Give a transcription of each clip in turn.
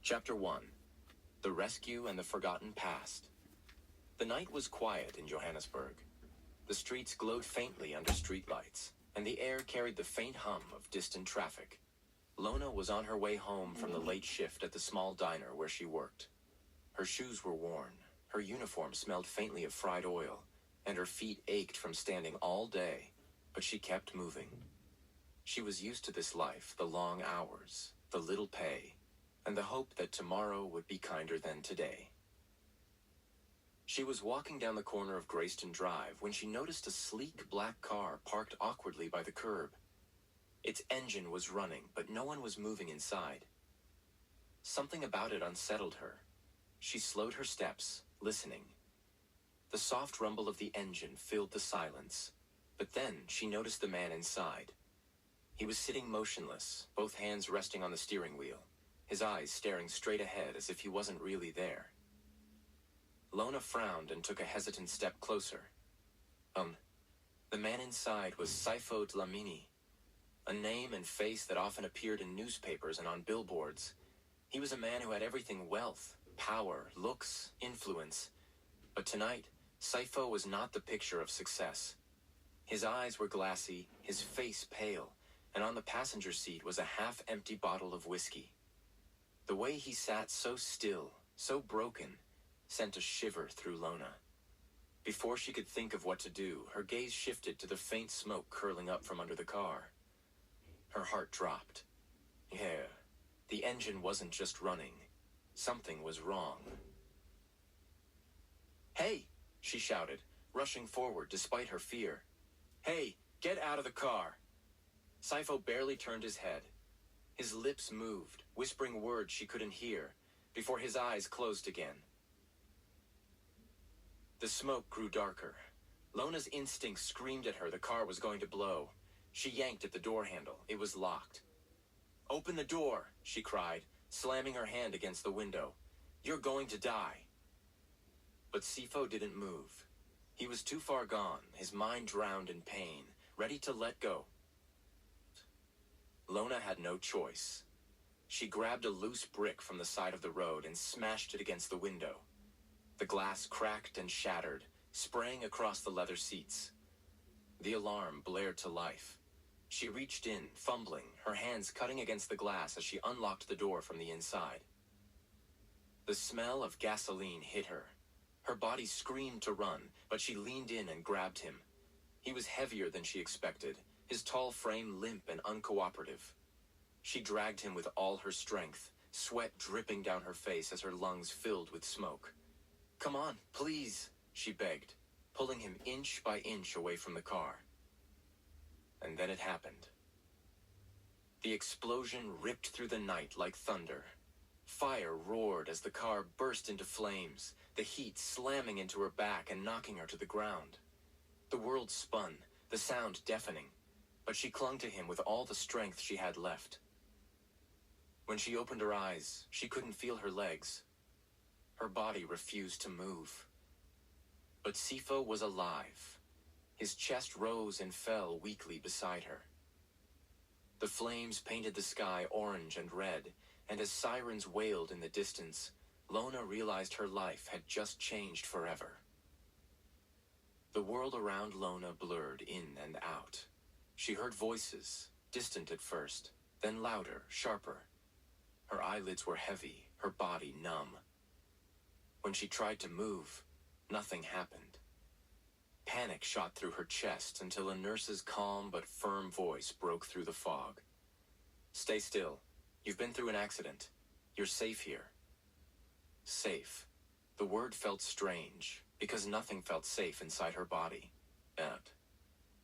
Chapter 1. The Rescue and the Forgotten Past. The night was quiet in Johannesburg. The streets glowed faintly under streetlights, and the air carried the faint hum of distant traffic. Lona was on her way home from the late shift at the small diner where she worked. Her shoes were worn, her uniform smelled faintly of fried oil, and her feet ached from standing all day, but she kept moving. She was used to this life, the long hours, the little pay, and the hope that tomorrow would be kinder than today. She was walking down the corner of Grayston Drive when she noticed a sleek black car parked awkwardly by the curb. Its engine was running, but no one was moving inside. Something about it unsettled her. She slowed her steps, listening. The soft rumble of the engine filled the silence, but then she noticed the man inside. He was sitting motionless, both hands resting on the steering wheel, his eyes staring straight ahead as if he wasn't really there. Lona frowned and took a hesitant step closer. The man inside was Sipho Dlamini, a name and face that often appeared in newspapers and on billboards. He was a man who had everything: wealth, power, looks, influence. But tonight, Sipho was not the picture of success. His eyes were glassy, his face pale, and on the passenger seat was a half-empty bottle of whiskey. The way he sat so still, so broken, sent a shiver through Lona. Before she could think of what to do, her gaze shifted to the faint smoke curling up from under the car. Her heart dropped. Yeah, the engine wasn't just running. Something was wrong. "Hey!" she shouted, rushing forward despite her fear. "Hey, get out of the car!" Sipho barely turned his head. His lips moved, whispering words she couldn't hear, before his eyes closed again. The smoke grew darker. Lona's instinct screamed at her the car was going to blow. She yanked at the door handle. It was locked. "Open the door," she cried, slamming her hand against the window. "You're going to die." But Sipho didn't move. He was too far gone, his mind drowned in pain, ready to let go. Lona had no choice. She grabbed a loose brick from the side of the road and smashed it against the window. The glass cracked and shattered, spraying across the leather seats. The alarm blared to life. She reached in, fumbling, her hands cutting against the glass as she unlocked the door from the inside. The smell of gasoline hit her. Her body screamed to run, but she leaned in and grabbed him. He was heavier than she expected, his tall frame limp and uncooperative. She dragged him with all her strength, sweat dripping down her face as her lungs filled with smoke. "Come on, please," she begged, pulling him inch by inch away from the car. And then it happened. The explosion ripped through the night like thunder. Fire roared as the car burst into flames, the heat slamming into her back and knocking her to the ground. The world spun, the sound deafening, but she clung to him with all the strength she had left. When she opened her eyes, she couldn't feel her legs. Her body refused to move. But Sipho was alive. His chest rose and fell weakly beside her. The flames painted the sky orange and red, and as sirens wailed in the distance, Lona realized her life had just changed forever. The world around Lona blurred in and out. She heard voices, distant at first, then louder, sharper. Her eyelids were heavy, her body numb. When she tried to move, nothing happened. Panic shot through her chest until a nurse's calm but firm voice broke through the fog. "Stay still. You've been through an accident. You're safe here." Safe. The word felt strange, because nothing felt safe inside her body.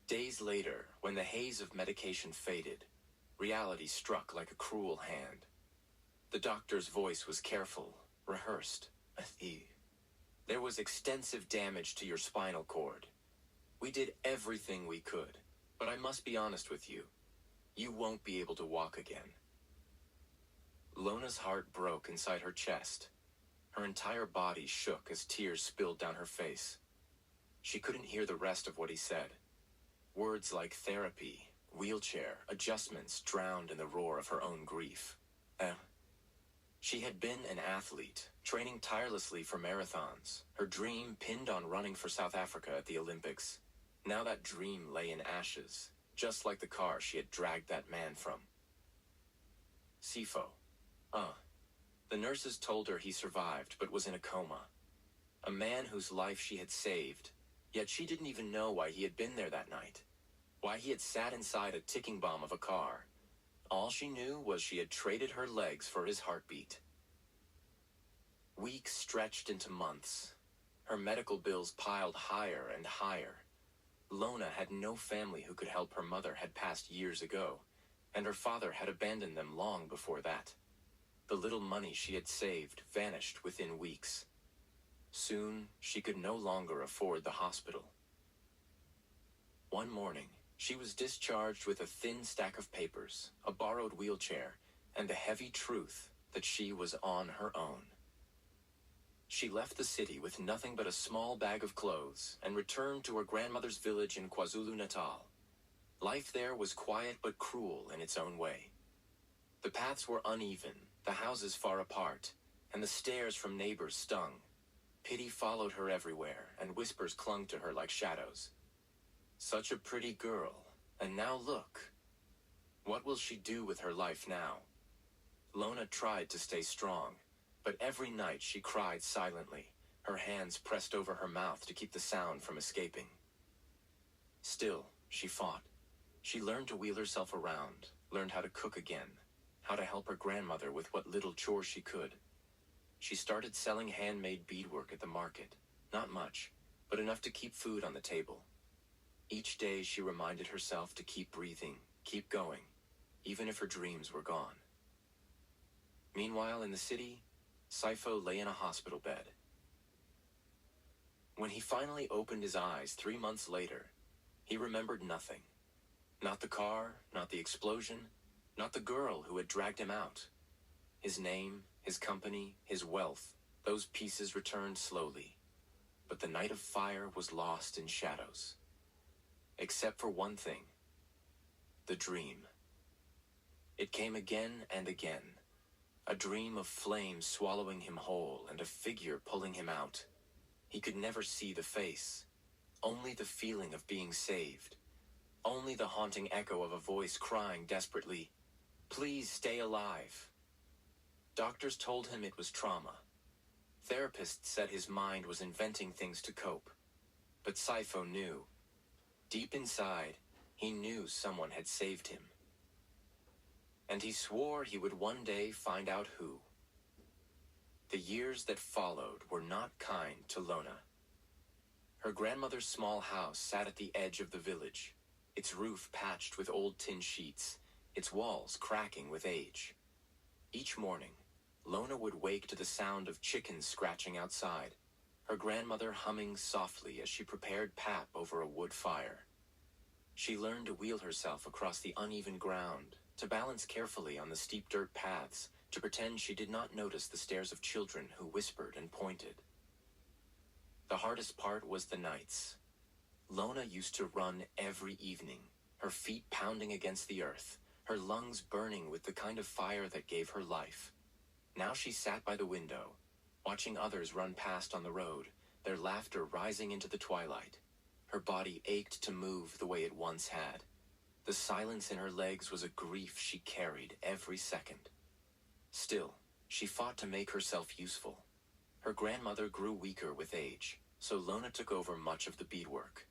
Days later, when the haze of medication faded, reality struck like a cruel hand. The doctor's voice was careful, rehearsed. "There was extensive damage to your spinal cord. We did everything we could, but I must be honest with you. You won't be able to walk again." Lona's heart broke inside her chest. Her entire body shook as tears spilled down her face. She couldn't hear the rest of what he said. Words like therapy, wheelchair, adjustments drowned in the roar of her own grief. She had been an athlete, training tirelessly for marathons, her dream pinned on running for South Africa at the Olympics. Now that dream lay in ashes, just like the car she had dragged that man from. Sipho. The nurses told her he survived but was in a coma. A man whose life she had saved, yet she didn't even know why he had been there that night. Why he had sat inside a ticking bomb of a car. All she knew was she had traded her legs for his heartbeat. Weeks stretched into months. Her medical bills piled higher and higher. Lona had no family who could help. Her mother had passed years ago, and her father had abandoned them long before that. The little money she had saved vanished within weeks. Soon, she could no longer afford the hospital. One morning, she was discharged with a thin stack of papers, a borrowed wheelchair, and the heavy truth that she was on her own. She left the city with nothing but a small bag of clothes and returned to her grandmother's village in KwaZulu-Natal. Life there was quiet but cruel in its own way. The paths were uneven, the houses far apart, and the stares from neighbors stung. Pity followed her everywhere, and whispers clung to her like shadows. Such a pretty girl, and now look. What will she do with her life now? Lona tried to stay strong, but every night she cried silently, her hands pressed over her mouth to keep the sound from escaping. Still, she fought. She learned to wheel herself around, learned how to cook again, how to help her grandmother with what little chores she could. She started selling handmade beadwork at the market. Not much, but enough to keep food on the table. Each day she reminded herself to keep breathing, keep going, even if her dreams were gone. Meanwhile, in the city, Sipho lay in a hospital bed. When he finally opened his eyes 3 months later, he remembered nothing. Not the car, not the explosion, not the girl who had dragged him out. His name, his company, his wealth, those pieces returned slowly. But the night of fire was lost in shadows. Except for one thing. The dream. It came again and again. A dream of flames swallowing him whole and a figure pulling him out. He could never see the face. Only the feeling of being saved. Only the haunting echo of a voice crying desperately, "Please stay alive." Doctors told him it was trauma. Therapists said his mind was inventing things to cope. But Sipho knew. Deep inside, he knew someone had saved him. And he swore he would one day find out who. The years that followed were not kind to Lona. Her grandmother's small house sat at the edge of the village, its roof patched with old tin sheets, its walls cracking with age. Each morning, Lona would wake to the sound of chickens scratching outside, her grandmother humming softly as she prepared pap over a wood fire. She learned to wheel herself across the uneven ground, to balance carefully on the steep dirt paths, to pretend she did not notice the stares of children who whispered and pointed. The hardest part was the nights. Lona used to run every evening, her feet pounding against the earth, her lungs burning with the kind of fire that gave her life. Now she sat by the window, watching others run past on the road, their laughter rising into the twilight. Her body ached to move the way it once had. The silence in her legs was a grief she carried every second. Still, she fought to make herself useful. Her grandmother grew weaker with age, so Lona took over much of the beadwork.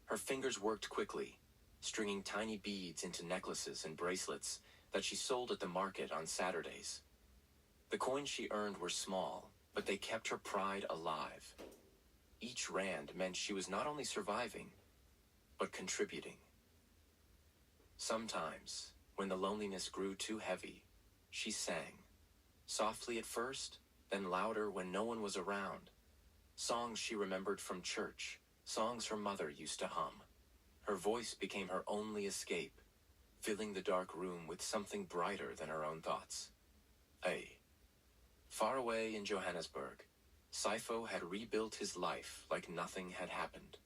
Her fingers worked quickly, stringing tiny beads into necklaces and bracelets that she sold at the market on Saturdays. The coins she earned were small, but they kept her pride alive. Each rand meant she was not only surviving, but contributing. Sometimes, when the loneliness grew too heavy, she sang. Softly at first, then louder when no one was around. Songs she remembered from church, songs her mother used to hum. Her voice became her only escape, filling the dark room with something brighter than her own thoughts. Far away in Johannesburg, Sipho had rebuilt his life like nothing had happened.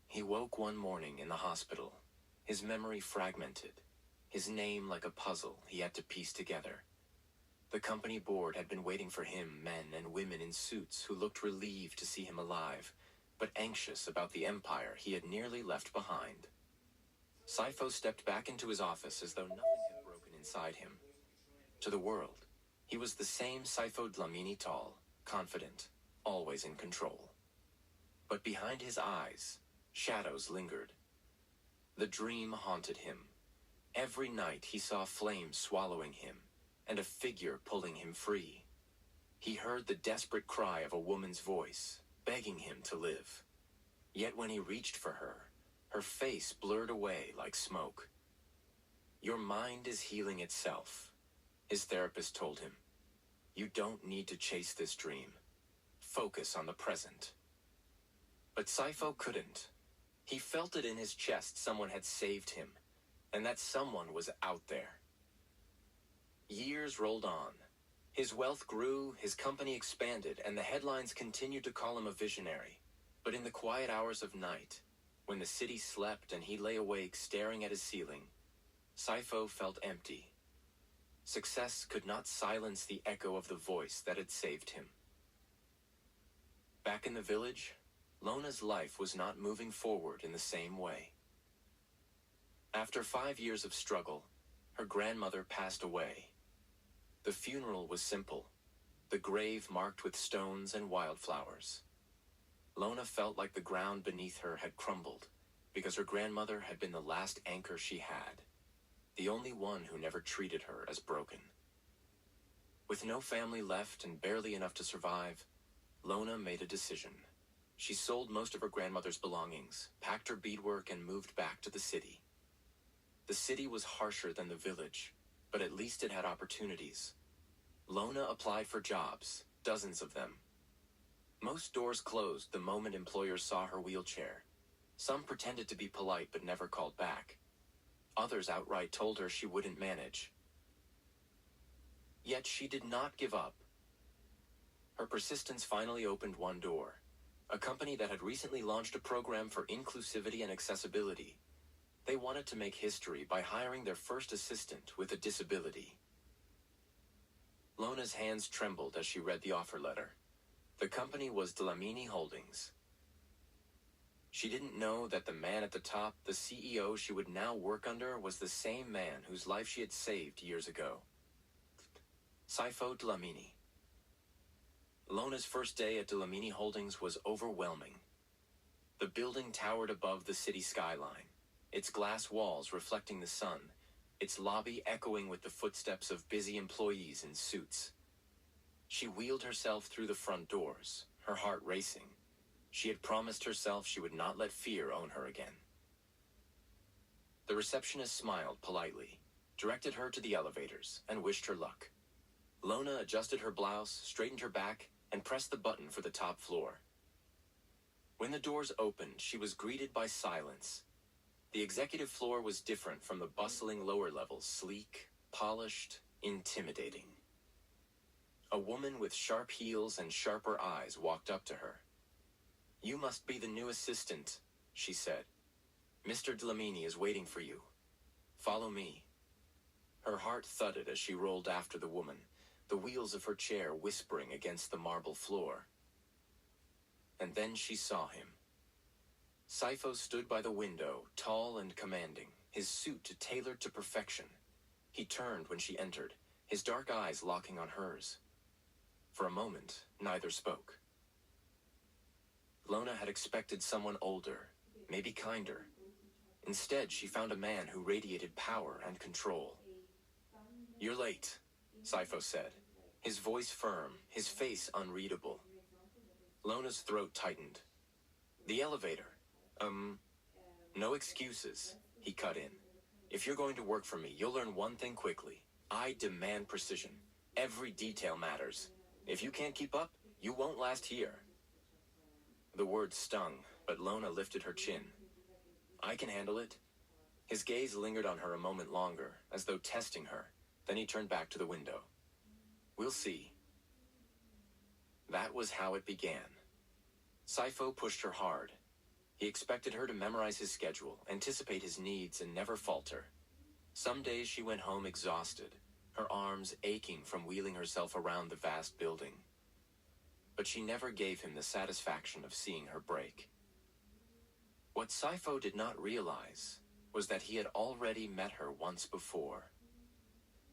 He woke one morning in the hospital, his memory fragmented, his name like a puzzle he had to piece together. The company board had been waiting for him, men and women in suits who looked relieved to see him alive, but anxious about the empire he had nearly left behind. Sipho stepped back into his office as though nothing had broken inside him. To the world, he was the same Sipho Dlamini, tall, confident, always in control. But behind his eyes, shadows lingered. The dream haunted him. Every night he saw flames swallowing him, and a figure pulling him free. He heard the desperate cry of a woman's voice, begging him to live. Yet when he reached for her, her face blurred away like smoke. "Your mind is healing itself," his therapist told him. "You don't need to chase this dream. Focus on the present." But Sipho couldn't. He felt it in his chest someone had saved him, and that someone was out there. Years rolled on. His wealth grew, his company expanded, and the headlines continued to call him a visionary. But in the quiet hours of night, when the city slept and he lay awake staring at his ceiling, Sipho felt empty. Success could not silence the echo of the voice that had saved him. Back in the village, Lona's life was not moving forward in the same way. After 5 years of struggle, her grandmother passed away. The funeral was simple, the grave marked with stones and wildflowers. Lona felt like the ground beneath her had crumbled, because her grandmother had been the last anchor she had, the only one who never treated her as broken. With no family left and barely enough to survive, Lona made a decision. She sold most of her grandmother's belongings, packed her beadwork, and moved back to the city. The city was harsher than the village, but at least it had opportunities. Lona applied for jobs, dozens of them. Most doors closed the moment employers saw her wheelchair. Some pretended to be polite but never called back. Others outright told her she wouldn't manage. Yet she did not give up. Her persistence finally opened one door, a company that had recently launched a program for inclusivity and accessibility. They wanted to make history by hiring their first assistant with a disability. Lona's hands trembled as she read the offer letter. The company was Dlamini Holdings. She didn't know that the man at the top, the CEO she would now work under, was the same man whose life she had saved years ago. Sipho Dlamini. Lona's first day at Dlamini Holdings was overwhelming. The building towered above the city skyline, its glass walls reflecting the sun, its lobby echoing with the footsteps of busy employees in suits. She wheeled herself through the front doors, her heart racing. She had promised herself she would not let fear own her again. The receptionist smiled politely, directed her to the elevators, and wished her luck. Lona adjusted her blouse, straightened her back, and pressed the button for the top floor. When the doors opened, she was greeted by silence. The executive floor was different from the bustling lower levels, sleek, polished, intimidating. A woman with sharp heels and sharper eyes walked up to her. "You must be the new assistant," she said. "Mr. Dlamini is waiting for you. Follow me." Her heart thudded as she rolled after the woman, the wheels of her chair whispering against the marble floor. And then she saw him. Sipho stood by the window, tall and commanding, his suit tailored to perfection. He turned when she entered, his dark eyes locking on hers. For a moment, neither spoke. Lona had expected someone older, maybe kinder. Instead, she found a man who radiated power and control. "You're late," Sipho said, his voice firm, his face unreadable. Lona's throat tightened. "The elevator. No excuses," he cut in. "If you're going to work for me, you'll learn one thing quickly. I demand precision. Every detail matters. If you can't keep up, you won't last here." The words stung, but Lona lifted her chin. "I can handle it." His gaze lingered on her a moment longer, as though testing her. Then he turned back to the window. "We'll see." That was how it began. Sipho pushed her hard. He expected her to memorize his schedule, anticipate his needs, and never falter. Some days she went home exhausted, her arms aching from wheeling herself around the vast building. But she never gave him the satisfaction of seeing her break. What Sipho did not realize was that he had already met her once before.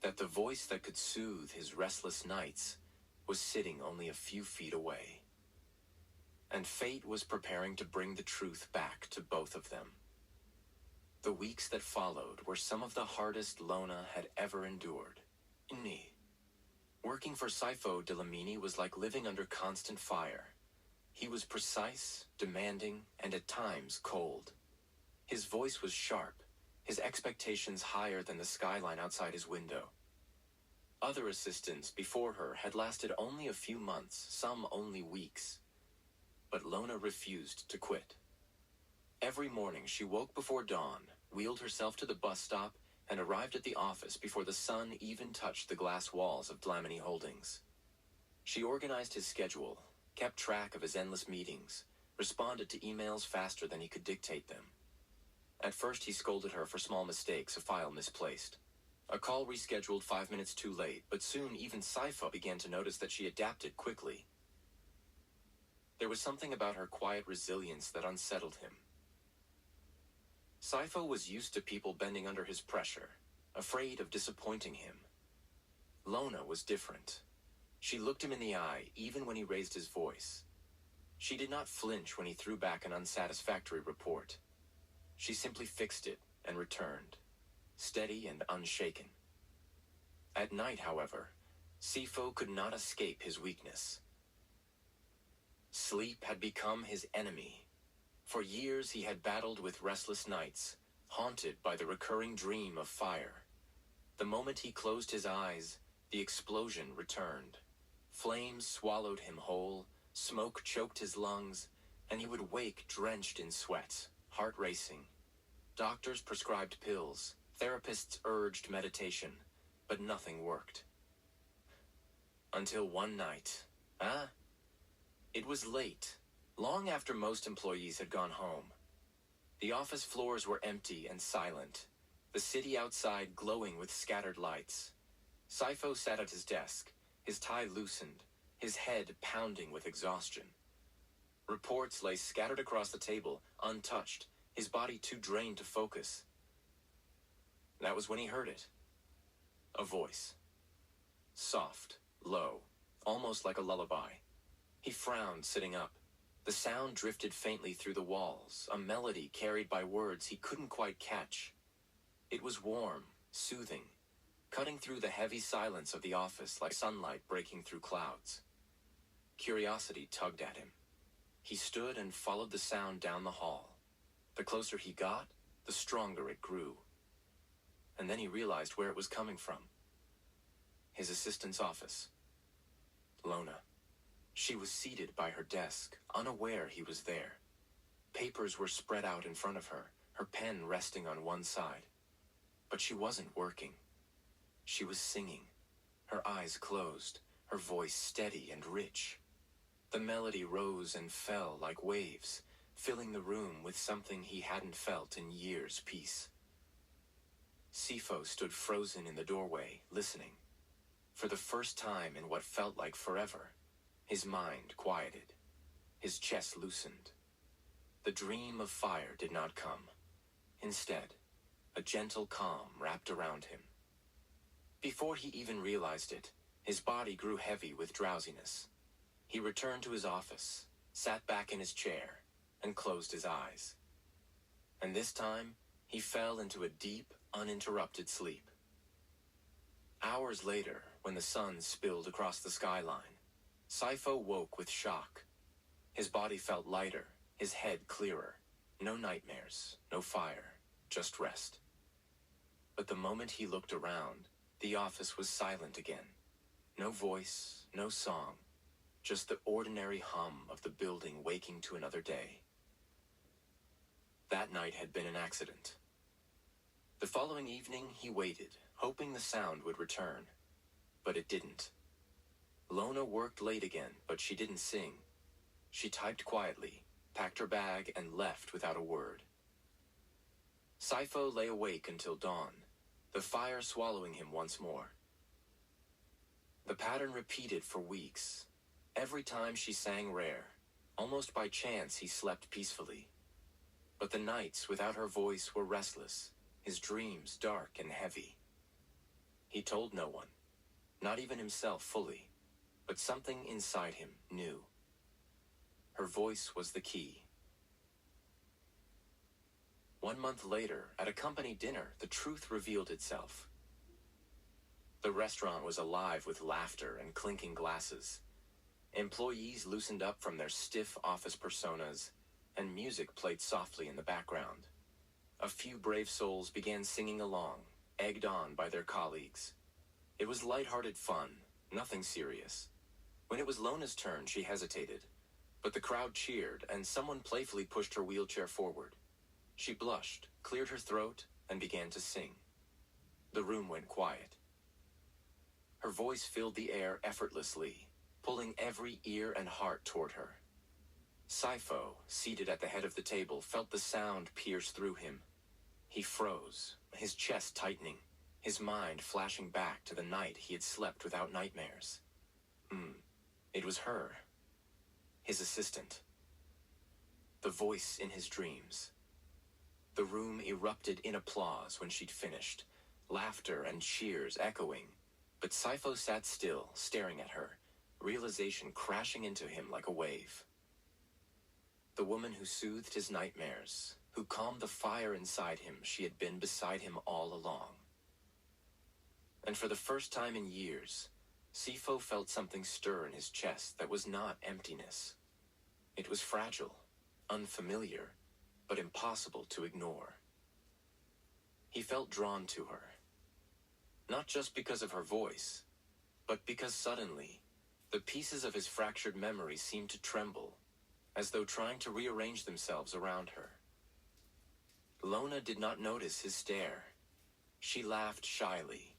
That the voice that could soothe his restless nights was sitting only a few feet away. And fate was preparing to bring the truth back to both of them. The weeks that followed were some of the hardest Lona had ever endured. Working for Sipho Delamini was like living under constant fire. He was precise, demanding, and at times cold. His voice was sharp, his expectations higher than the skyline outside his window. Other assistants before her had lasted only a few months, some only weeks. But Lona refused to quit. Every morning she woke before dawn, wheeled herself to the bus stop, and arrived at the office before the sun even touched the glass walls of Dlamini Holdings. She organized his schedule, kept track of his endless meetings, responded to emails faster than he could dictate them. At first he scolded her for small mistakes, a file misplaced, a call rescheduled 5 minutes too late, but soon even Sipho began to notice that she adapted quickly. There was something about her quiet resilience that unsettled him. Sipho was used to people bending under his pressure, afraid of disappointing him. Lona was different. She looked him in the eye even when he raised his voice. She did not flinch when he threw back an unsatisfactory report. She simply fixed it and returned, steady and unshaken. At night, however, Sipho could not escape his weakness. Sleep had become his enemy. For years he had battled with restless nights, haunted by the recurring dream of fire. The moment he closed his eyes, the explosion returned. Flames swallowed him whole, smoke choked his lungs, and he would wake drenched in sweat, heart racing. Doctors prescribed pills, therapists urged meditation, but nothing worked. Until one night, it was late, long after most employees had gone home. The office floors were empty and silent, the city outside glowing with scattered lights. Sipho sat at his desk, his tie loosened, his head pounding with exhaustion. Reports lay scattered across the table, untouched, his body too drained to focus. That was when he heard it. A voice. Soft, low, almost like a lullaby. He frowned, sitting up. The sound drifted faintly through the walls, a melody carried by words he couldn't quite catch. It was warm, soothing, cutting through the heavy silence of the office like sunlight breaking through clouds. Curiosity tugged at him. He stood and followed the sound down the hall. The closer he got, the stronger it grew. And then he realized where it was coming from. His assistant's office. Lona. She was seated by her desk, unaware he was there. Papers were spread out in front of her, her pen resting on one side. But she wasn't working. She was singing, her eyes closed, her voice steady and rich. The melody rose and fell like waves, filling the room with something he hadn't felt in years' peace. Sipho stood frozen in the doorway, listening. For the first time in what felt like forever, his mind quieted, his chest loosened. The dream of fire did not come. Instead, a gentle calm wrapped around him. Before he even realized it, his body grew heavy with drowsiness. He returned to his office, sat back in his chair, and closed his eyes. And this time, he fell into a deep, uninterrupted sleep. Hours later, when the sun spilled across the skyline, Sipho woke with shock. His body felt lighter, his head clearer. No nightmares, no fire, just rest. But the moment he looked around, the office was silent again. No voice, no song, just the ordinary hum of the building waking to another day. That night had been an accident. The following evening, he waited, hoping the sound would return. But it didn't. Lona worked late again, but she didn't sing. She typed quietly, packed her bag, and left without a word. Sipho lay awake until dawn, the fire swallowing him once more. The pattern repeated for weeks. Every time she sang rare, almost by chance he slept peacefully. But the nights without her voice were restless, his dreams dark and heavy. He told no one, not even himself fully, but something inside him knew. Her voice was the key. 1 month later, at a company dinner, the truth revealed itself. The restaurant was alive with laughter and clinking glasses. Employees loosened up from their stiff office personas, and music played softly in the background. A few brave souls began singing along, egged on by their colleagues. It was light-hearted fun, nothing serious. When it was Lona's turn, she hesitated, but the crowd cheered, and someone playfully pushed her wheelchair forward. She blushed, cleared her throat, and began to sing. The room went quiet. Her voice filled the air effortlessly, pulling every ear and heart toward her. Sipho, seated at the head of the table, felt the sound pierce through him. He froze, his chest tightening, his mind flashing back to the night he had slept without nightmares. It was her, his assistant. The voice in his dreams. The room erupted in applause when she'd finished, laughter and cheers echoing. But Sipho sat still, staring at her, realization crashing into him like a wave. The woman who soothed his nightmares, who calmed the fire inside him, she had been beside him all along. And for the first time in years, Sipho felt something stir in his chest that was not emptiness. It was fragile, unfamiliar, but impossible to ignore. He felt drawn to her. Not just because of her voice, but because suddenly, the pieces of his fractured memory seemed to tremble, as though trying to rearrange themselves around her. Lona did not notice his stare. She laughed shyly,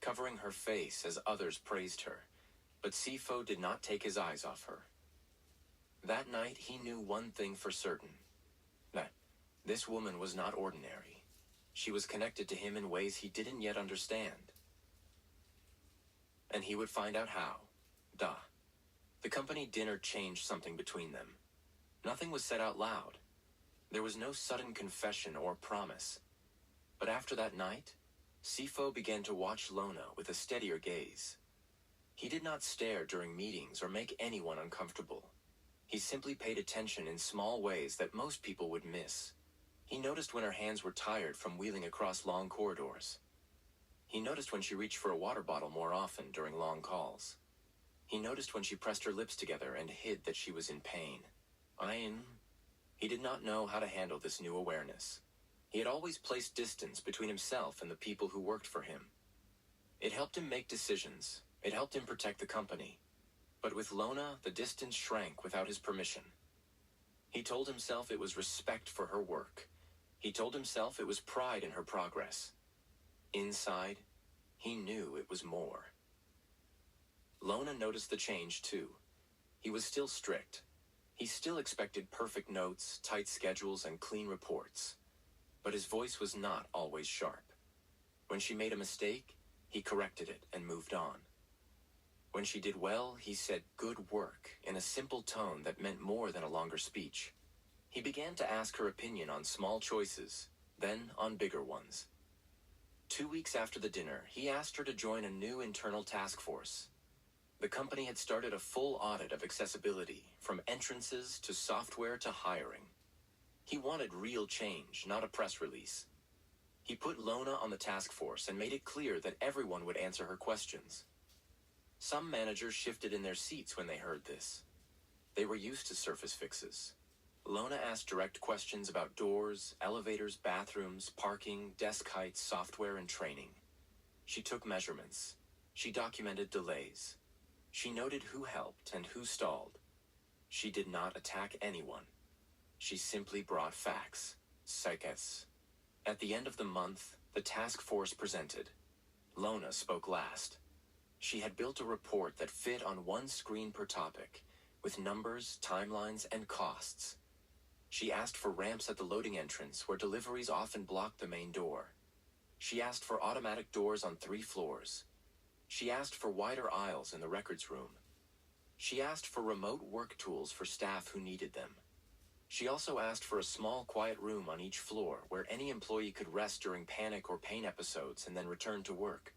covering her face as others praised her, but Sipho did not take his eyes off her. That night he knew one thing for certain, that this woman was not ordinary. She was connected to him in ways he didn't yet understand. And he would find out how. The company dinner changed something between them. Nothing was said out loud. There was no sudden confession or promise. But after that night, Sipho began to watch Lona with a steadier gaze. He did not stare during meetings or make anyone uncomfortable. He simply paid attention in small ways that most people would miss. He noticed when her hands were tired from wheeling across long corridors. He noticed when she reached for a water bottle more often during long calls. He noticed when she pressed her lips together and hid that she was in pain. He did not know how to handle this new awareness. He had always placed distance between himself and the people who worked for him. It helped him make decisions. It helped him protect the company. But with Lona, the distance shrank without his permission. He told himself it was respect for her work. He told himself it was pride in her progress. Inside, he knew it was more. Lona noticed the change too. He was still strict. He still expected perfect notes, tight schedules, and clean reports. But his voice was not always sharp. When she made a mistake, he corrected it and moved on. When she did well, he said "good work" in a simple tone that meant more than a longer speech. He began to ask her opinion on small choices, then on bigger ones. 2 weeks after the dinner, he asked her to join a new internal task force. The company had started a full audit of accessibility, from entrances to software to hiring. He wanted real change, not a press release. He put Lona on the task force and made it clear that everyone would answer her questions. Some managers shifted in their seats when they heard this. They were used to surface fixes. Lona asked direct questions about doors, elevators, bathrooms, parking, desk heights, software, and training. She took measurements. She documented delays. She noted who helped and who stalled. She did not attack anyone. She simply brought facts. Psyches. At the end of the month, the task force presented. Lona spoke last. She had built a report that fit on one screen per topic, with numbers, timelines, and costs. She asked for ramps at the loading entrance where deliveries often blocked the main door. She asked for automatic doors on 3 floors. She asked for wider aisles in the records room. She asked for remote work tools for staff who needed them. She also asked for a small, quiet room on each floor where any employee could rest during panic or pain episodes and then return to work.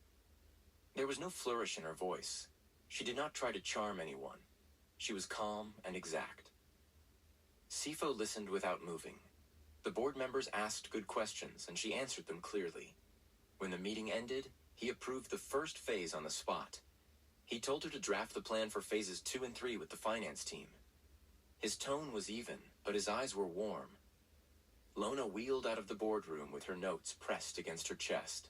There was no flourish in her voice. She did not try to charm anyone. She was calm and exact. Sipho listened without moving. The board members asked good questions, and she answered them clearly. When the meeting ended, he approved the first phase on the spot. He told her to draft the plan for phases 2 and 3 with the finance team. His tone was even, but his eyes were warm. Lona wheeled out of the boardroom with her notes pressed against her chest.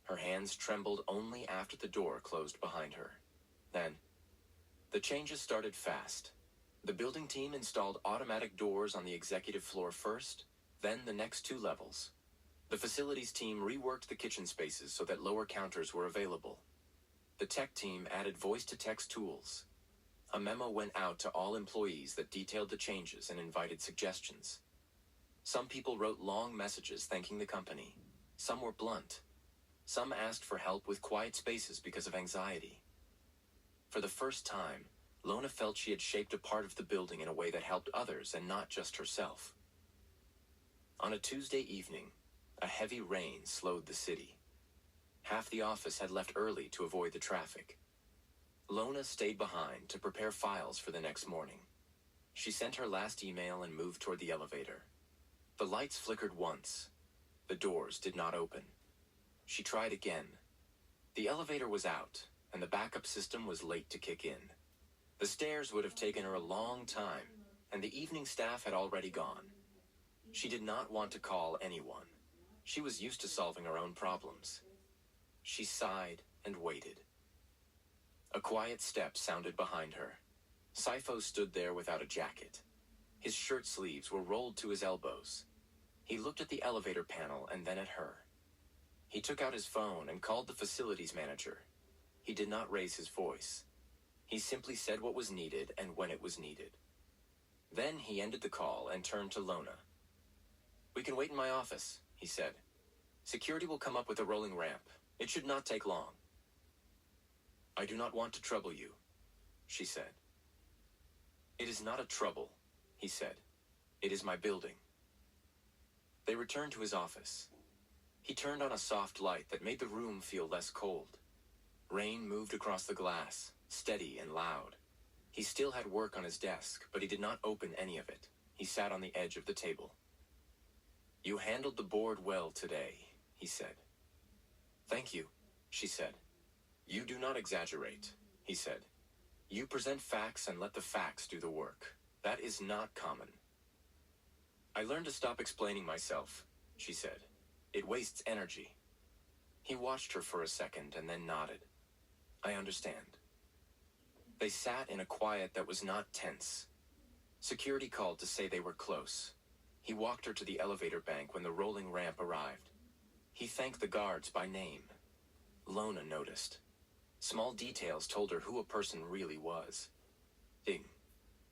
Her hands trembled only after the door closed behind her. Then, the changes started fast. The building team installed automatic doors on the executive floor first, then the next 2 levels. The facilities team reworked the kitchen spaces so that lower counters were available. The tech team added voice-to-text tools. A memo went out to all employees that detailed the changes and invited suggestions. Some people wrote long messages thanking the company. Some were blunt. Some asked for help with quiet spaces because of anxiety. For the first time, Lona felt she had shaped a part of the building in a way that helped others and not just herself. On a Tuesday evening, a heavy rain slowed the city. Half the office had left early to avoid the traffic. Lona stayed behind to prepare files for the next morning. She sent her last email and moved toward the elevator. The lights flickered once. The doors did not open. She tried again. The elevator was out, and the backup system was late to kick in. The stairs would have taken her a long time, and the evening staff had already gone. She did not want to call anyone. She was used to solving her own problems. She sighed and waited. A quiet step sounded behind her. Sipho stood there without a jacket. His shirt sleeves were rolled to his elbows. He looked at the elevator panel and then at her. He took out his phone and called the facilities manager. He did not raise his voice. He simply said what was needed and when it was needed. Then he ended the call and turned to Lona. "We can wait in my office," he said. "Security will come up with a rolling ramp. It should not take long." "I do not want to trouble you," she said. "It is not a trouble," he said. "It is my building." They returned to his office. He turned on a soft light that made the room feel less cold. Rain moved across the glass, steady and loud. He still had work on his desk, but he did not open any of it. He sat on the edge of the table. "You handled the board well today," he said. "Thank you," she said. "You do not exaggerate," he said. "You present facts and let the facts do the work. That is not common." "I learned to stop explaining myself," she said. "It wastes energy." He watched her for a second and then nodded. "I understand." They sat in a quiet that was not tense. Security called to say they were close. He walked her to the elevator bank when the rolling ramp arrived. He thanked the guards by name. Lona noticed. Small details told her who a person really was.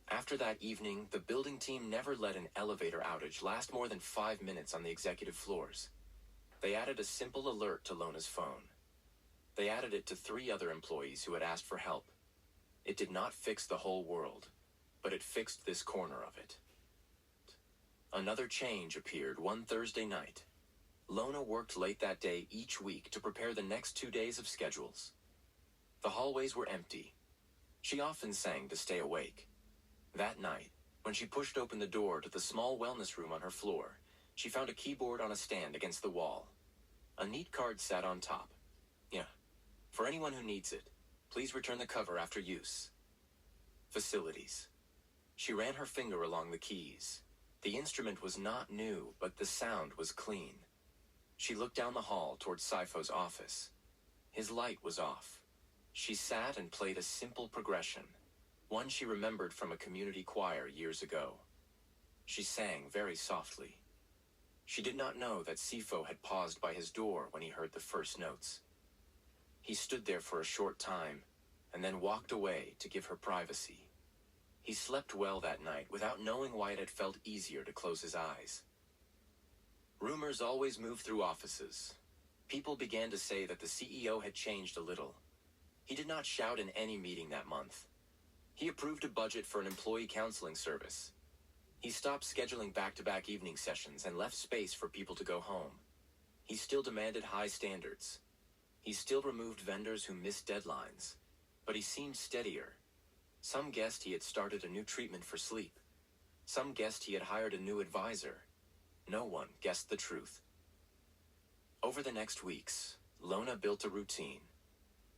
After that evening, the building team never let an elevator outage last more than 5 minutes on the executive floors. They added a simple alert to Lona's phone. They added it to 3 other employees who had asked for help. It did not fix the whole world, but it fixed this corner of it. Another change appeared one Thursday night. Lona worked late that day each week to prepare the next 2 days of schedules. The hallways were empty. She often sang to stay awake. That night, when she pushed open the door to the small wellness room on her floor, she found a keyboard on a stand against the wall. A neat card sat on top. "Yeah, for anyone who needs it, please return the cover after use." Facilities. She ran her finger along the keys. The instrument was not new, but the sound was clean. She looked down the hall toward Sipho's office. His light was off. She sat and played a simple progression, one she remembered from a community choir years ago. She sang very softly. She did not know that Sipho had paused by his door when he heard the first notes. He stood there for a short time, and then walked away to give her privacy. He slept well that night without knowing why it had felt easier to close his eyes. Rumors always moved through offices. People began to say that the CEO had changed a little, He did not shout in any meeting that month. He approved a budget for an employee counseling service. He stopped scheduling back-to-back evening sessions and left space for people to go home. He still demanded high standards. He still removed vendors who missed deadlines. But he seemed steadier. Some guessed he had started a new treatment for sleep. Some guessed he had hired a new advisor. No one guessed the truth. Over the next weeks, Lona built a routine.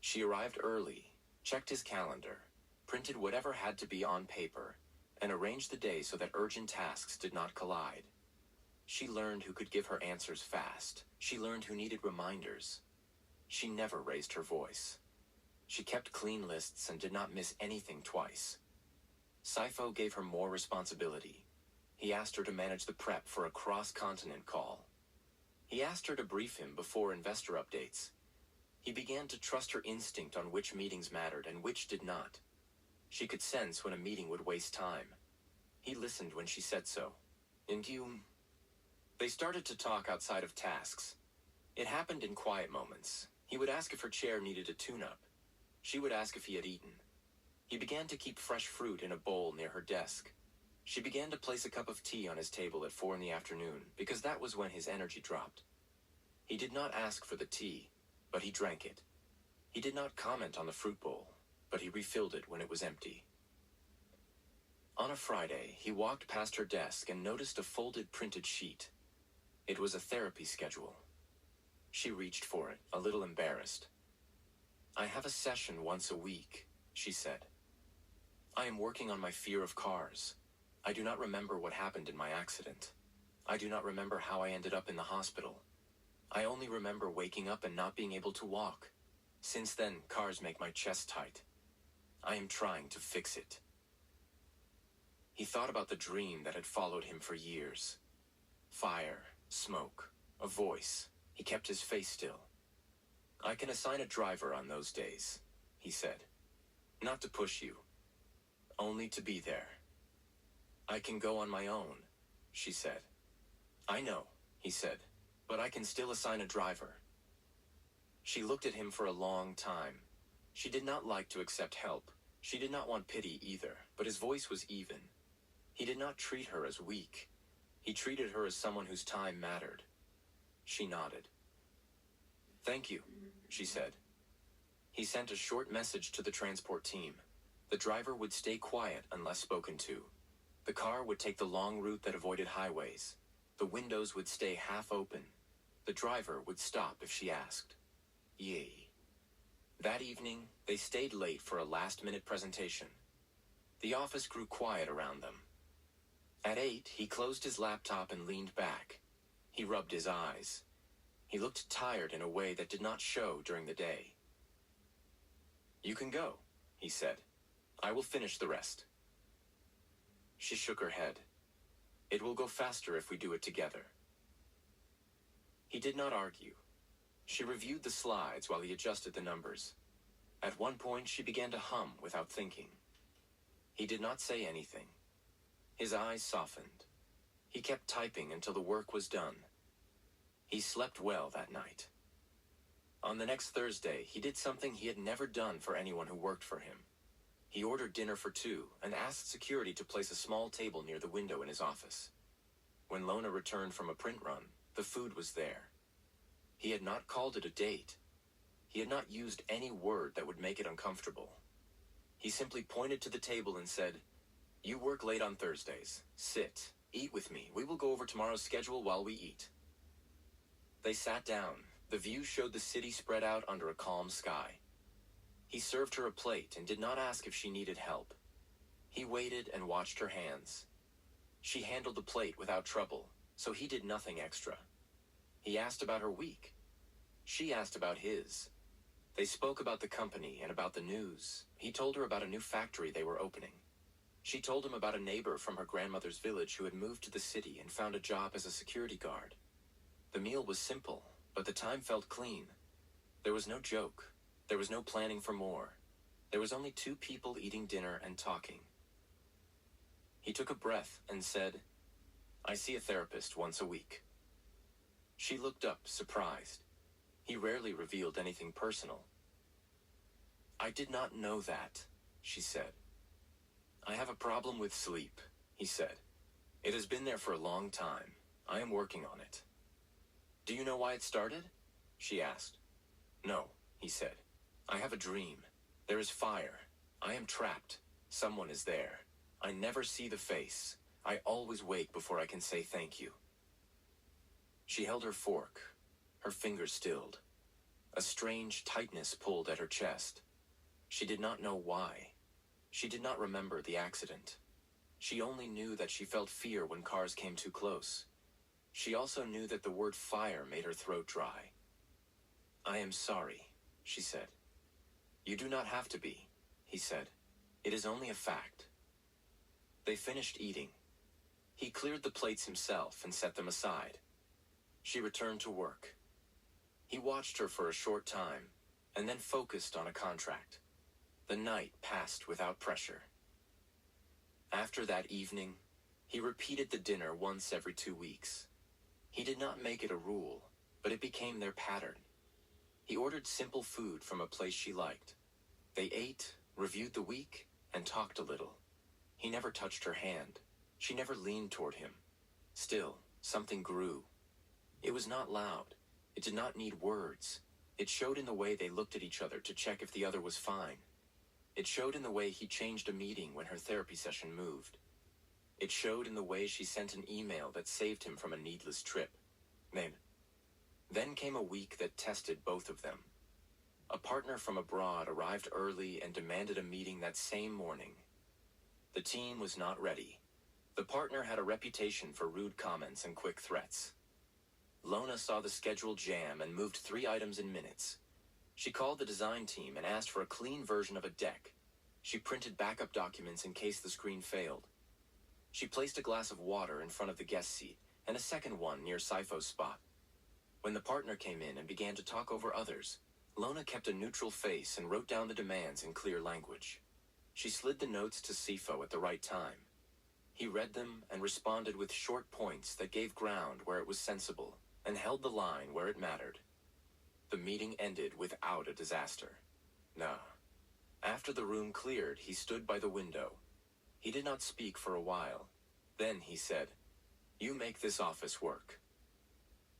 She arrived early, checked his calendar, printed whatever had to be on paper, and arranged the day so that urgent tasks did not collide. She learned who could give her answers fast. She learned who needed reminders. She never raised her voice. She kept clean lists and did not miss anything twice. Sipho gave her more responsibility. He asked her to manage the prep for a cross-continent call. He asked her to brief him before investor updates. He began to trust her instinct on which meetings mattered and which did not. She could sense when a meeting would waste time. He listened when she said so. They started to talk outside of tasks. It happened in quiet moments. He would ask if her chair needed a tune-up. She would ask if he had eaten. He began to keep fresh fruit in a bowl near her desk. She began to place a cup of tea on his table at 4 p.m, because that was when his energy dropped. He did not ask for the tea, but he drank it. He did not comment on the fruit bowl, but he refilled it when it was empty. On a Friday, he walked past her desk and noticed a folded printed sheet. It was a therapy schedule. She reached for it, a little embarrassed. "I have a session once a week," she said. "I am working on my fear of cars. I do not remember what happened in my accident. I do not remember how I ended up in the hospital. I only remember waking up and not being able to walk. Since then, cars make my chest tight. I am trying to fix it." He thought about the dream that had followed him for years. Fire, smoke, a voice. He kept his face still. "I can assign a driver on those days," he said. "Not to push you. Only to be there." "I can go on my own," she said. "I know," he said, "but I can still assign a driver." She looked at him for a long time. She did not like to accept help. She did not want pity either, but his voice was even. He did not treat her as weak. He treated her as someone whose time mattered. She nodded. "Thank you," she said. He sent a short message to the transport team. The driver would stay quiet unless spoken to. The car would take the long route that avoided highways. The windows would stay half open. The driver would stop if she asked. Yay. That evening, they stayed late for a last-minute presentation. The office grew quiet around them. At 8, he closed his laptop and leaned back. He rubbed his eyes. He looked tired in a way that did not show during the day. "You can go," he said. "I will finish the rest." She shook her head. "It will go faster if we do it together." He did not argue. She reviewed the slides while he adjusted the numbers. At one point, she began to hum without thinking. He did not say anything. His eyes softened. He kept typing until the work was done. He slept well that night. On the next Thursday, he did something he had never done for anyone who worked for him. He ordered dinner for 2 and asked security to place a small table near the window in his office. When Lona returned from a print run, the food was there. He had not called it a date. He had not used any word that would make it uncomfortable. He simply pointed to the table and said, "You work late on Thursdays. Sit. Eat with me. We will go over tomorrow's schedule while we eat." They sat down. The view showed the city spread out under a calm sky. He served her a plate and did not ask if she needed help. He waited and watched her hands. She handled the plate without trouble, so he did nothing extra. He asked about her week. She asked about his. They spoke about the company and about the news. He told her about a new factory they were opening. She told him about a neighbor from her grandmother's village who had moved to the city and found a job as a security guard. The meal was simple, but the time felt clean. There was no joke. There was no planning for more. There was only 2 people eating dinner and talking. He took a breath and said, "I see a therapist once a week." She looked up, surprised. He rarely revealed anything personal. I did not know that, she said. I have a problem with sleep, he said. It has been there for a long time. I am working on it. Do you know why it started? She asked. No, he said. I have a dream. There is fire. I am trapped. Someone is there. I never see the face. I always wake before I can say thank you. She held her fork. Her fingers stilled. A strange tightness pulled at her chest. She did not know why. She did not remember the accident. She only knew that she felt fear when cars came too close. She also knew that the word fire made her throat dry. I am sorry, she said. You do not have to be, he said. It is only a fact. They finished eating. He cleared the plates himself and set them aside. She returned to work. He watched her for a short time, and then focused on a contract. The night passed without pressure. After that evening, he repeated the dinner once every 2 weeks. He did not make it a rule, but it became their pattern. He ordered simple food from a place she liked. They ate, reviewed the week, and talked a little. He never touched her hand. She never leaned toward him. Still, something grew. It was not loud. It did not need words. It showed in the way they looked at each other to check if the other was fine. It showed in the way he changed a meeting when her therapy session moved. It showed in the way she sent an email that saved him from a needless trip. Then came a week that tested both of them. A partner from abroad arrived early and demanded a meeting that same morning. The team was not ready. The partner had a reputation for rude comments and quick threats. Lona saw the schedule jam and moved 3 items in minutes. She called the design team and asked for a clean version of a deck. She printed backup documents in case the screen failed. She placed a glass of water in front of the guest seat and a second one near Sipho's spot. When the partner came in and began to talk over others, Lona kept a neutral face and wrote down the demands in clear language. She slid the notes to Sipho at the right time. He read them and responded with short points that gave ground where it was sensible and held the line where it mattered. The meeting ended without a disaster. No. After the room cleared, he stood by the window. He did not speak for a while. Then he said, "You make this office work."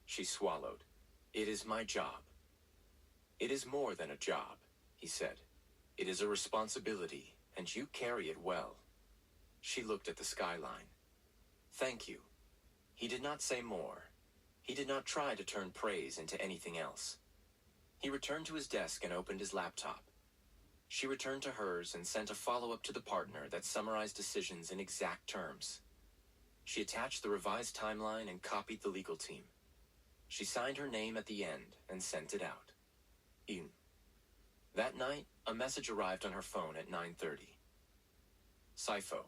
She swallowed. "It is my job." "It is more than a job," he said. "It is a responsibility, and you carry it well." She looked at the skyline. "Thank you." He did not say more. He did not try to turn praise into anything else. He returned to his desk and opened his laptop. She returned to hers and sent a follow-up to the partner that summarized decisions in exact terms. She attached the revised timeline and copied the legal team. She signed her name at the end and sent it out. That night, a message arrived on her phone at 9:30. Sipho,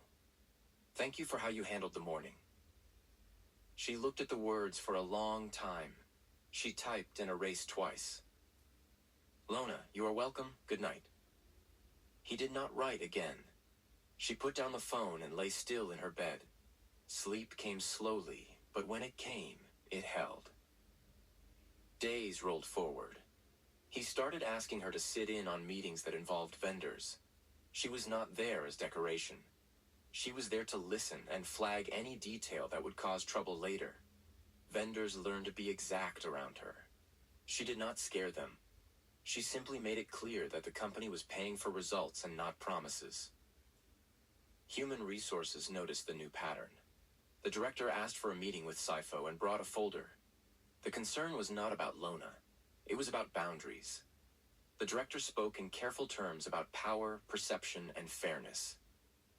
thank you for how you handled the morning. She looked at the words for a long time. She typed and erased twice. Lona, you are welcome. Good night. He did not write again. She put down the phone and lay still in her bed. Sleep came slowly, but when it came, it held. Days rolled forward. He started asking her to sit in on meetings that involved vendors. She was not there as decoration. She was there to listen and flag any detail that would cause trouble later. Vendors learned to be exact around her. She did not scare them. She simply made it clear that the company was paying for results and not promises. Human Resources noticed the new pattern. The director asked for a meeting with Sipho and brought a folder. The concern was not about Lona. It was about boundaries. The director spoke in careful terms about power, perception, and fairness.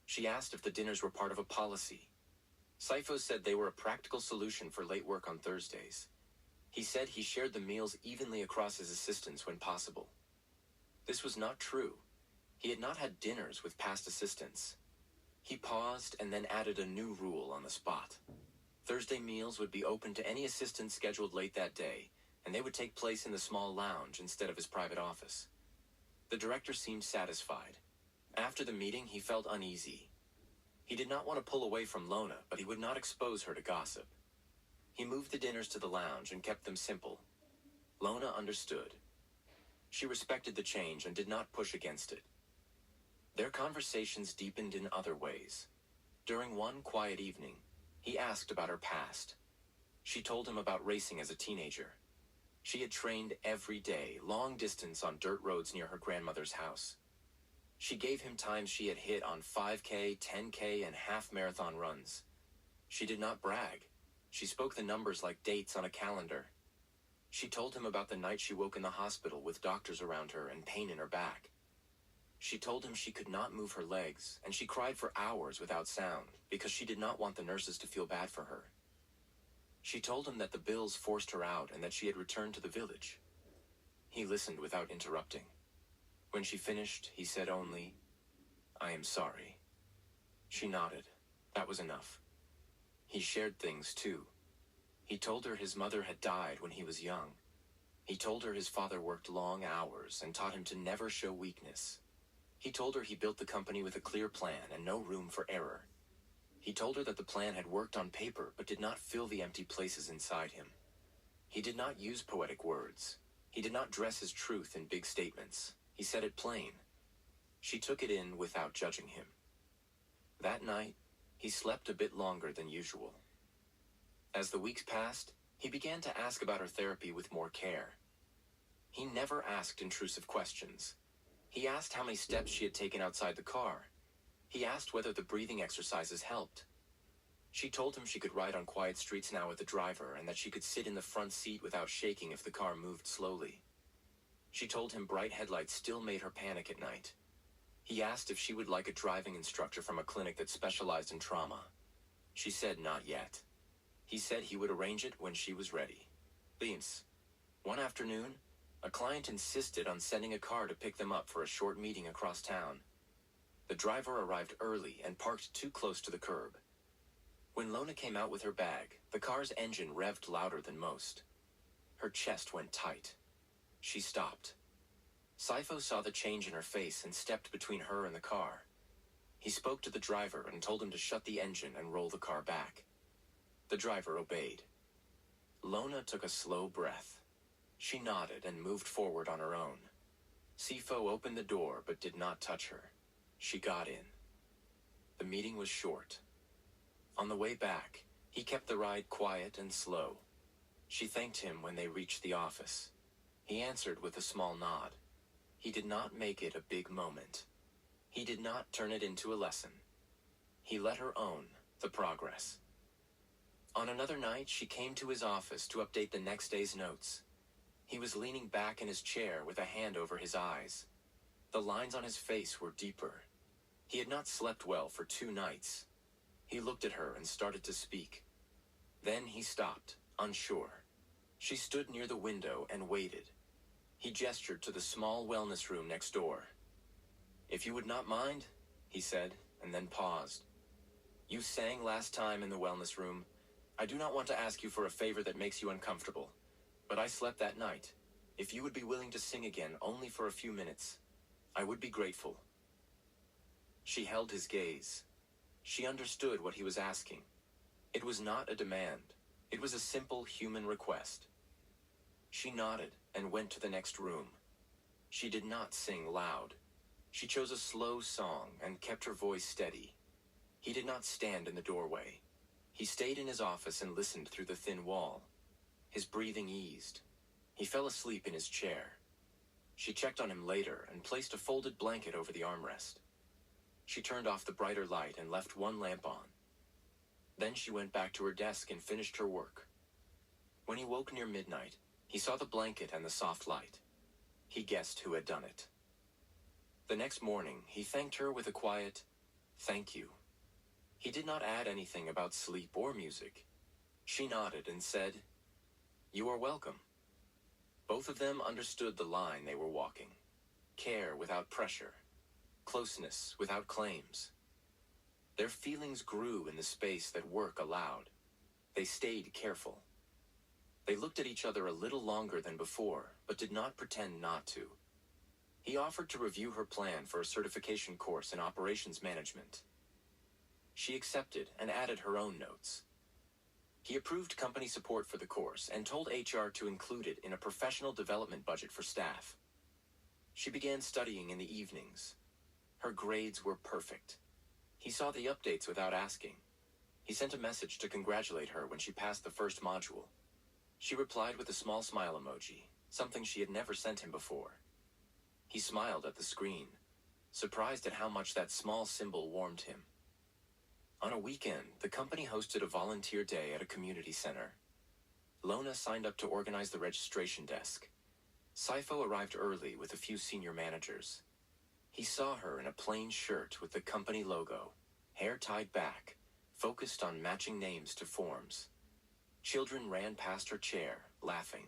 She asked if the dinners were part of a policy. Sipho said they were a practical solution for late work on Thursdays. He said he shared the meals evenly across his assistants when possible. This was not true. He had not had dinners with past assistants. He paused and then added a new rule on the spot. Thursday meals would be open to any assistant scheduled late that day, and they would take place in the small lounge instead of his private office. The director seemed satisfied. After the meeting, he felt uneasy. He did not want to pull away from Lona, but he would not expose her to gossip. He moved the dinners to the lounge and kept them simple. Lona understood. She respected the change and did not push against it. Their conversations deepened in other ways. During one quiet evening, he asked about her past. She told him about racing as a teenager. She had trained every day, long distance on dirt roads near her grandmother's house. She gave him times she had hit on 5K, 10K, and half-marathon runs. She did not brag. She spoke the numbers like dates on a calendar. She told him about the night she woke in the hospital with doctors around her and pain in her back. She told him she could not move her legs, and she cried for hours without sound because she did not want the nurses to feel bad for her. She told him that the bills forced her out and that she had returned to the village. He listened without interrupting. When she finished, he said only, "I am sorry." She nodded. That was enough. He shared things too. He told her his mother had died when he was young. He told her his father worked long hours and taught him to never show weakness. He told her he built the company with a clear plan and no room for error. He told her that the plan had worked on paper but did not fill the empty places inside him. He did not use poetic words. He did not dress his truth in big statements. He said it plain. She took it in without judging him. That night, he slept a bit longer than usual. As the weeks passed, he began to ask about her therapy with more care. He never asked intrusive questions. He asked how many steps she had taken outside the car. He asked whether the breathing exercises helped. She told him she could ride on quiet streets now with the driver and that she could sit in the front seat without shaking if the car moved slowly. She told him bright headlights still made her panic at night. He asked if she would like a driving instructor from a clinic that specialized in trauma. She said not yet. He said he would arrange it when she was ready. Beams. One afternoon, a client insisted on sending a car to pick them up for a short meeting across town. The driver arrived early and parked too close to the curb. When Lona came out with her bag, the car's engine revved louder than most. Her chest went tight. She stopped. Sipho saw the change in her face and stepped between her and the car. He spoke to the driver and told him to shut the engine and roll the car back. The driver obeyed. Lona took a slow breath. She nodded and moved forward on her own. Sipho opened the door but did not touch her. She got in. The meeting was short. On the way back, he kept the ride quiet and slow. She thanked him when they reached the office. He answered with a small nod. He did not make it a big moment. He did not turn it into a lesson. He let her own the progress. On another night, she came to his office to update the next day's notes. He was leaning back in his chair with a hand over his eyes. The lines on his face were deeper. He had not slept well for 2 nights. He looked at her and started to speak. Then he stopped, unsure. She stood near the window and waited. He gestured to the small wellness room next door. "If you would not mind," he said, and then paused. "You sang last time in the wellness room. I do not want to ask you for a favor that makes you uncomfortable, but I slept that night. If you would be willing to sing again only for a few minutes, I would be grateful." She held his gaze. She understood what he was asking. It was not a demand. It was a simple human request. She nodded and went to the next room. She did not sing loud. She chose a slow song and kept her voice steady. He did not stand in the doorway. He stayed in his office and listened through the thin wall. His breathing eased. He fell asleep in his chair. She checked on him later and placed a folded blanket over the armrest. She turned off the brighter light and left one lamp on. Then she went back to her desk and finished her work. When he woke near midnight, he saw the blanket and the soft light. He guessed who had done it. The next morning, he thanked her with a quiet, "Thank you." He did not add anything about sleep or music. She nodded and said, "You are welcome." Both of them understood the line they were walking. Care without pressure. Closeness without claims. Their feelings grew in the space that work allowed. They stayed careful. They looked at each other a little longer than before, but did not pretend not to. He offered to review her plan for a certification course in operations management. She accepted and added her own notes. He approved company support for the course and told HR to include it in a professional development budget for staff. She began studying in the evenings. Her grades were perfect. He saw the updates without asking. He sent a message to congratulate her when she passed the first module. She replied with a small smile emoji, something she had never sent him before. He smiled at the screen, surprised at how much that small symbol warmed him. On a weekend, the company hosted a volunteer day at a community center. Lona signed up to organize the registration desk. Sipho arrived early with a few senior managers. He saw her in a plain shirt with the company logo, hair tied back, focused on matching names to forms. Children ran past her chair, laughing.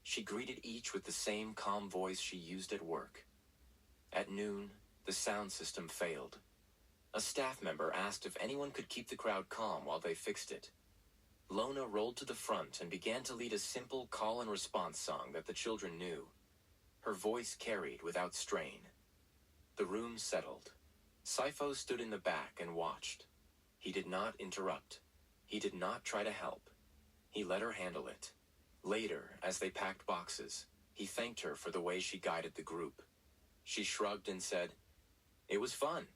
She greeted each with the same calm voice she used at work. At noon, the sound system failed. A staff member asked if anyone could keep the crowd calm while they fixed it. Lona rolled to the front and began to lead a simple call-and-response song that the children knew. Her voice carried without strain. The room settled. Sipho stood in the back and watched. He did not interrupt. He did not try to help. He let her handle it. Later, as they packed boxes, he thanked her for the way she guided the group. She shrugged and said, "It was fun."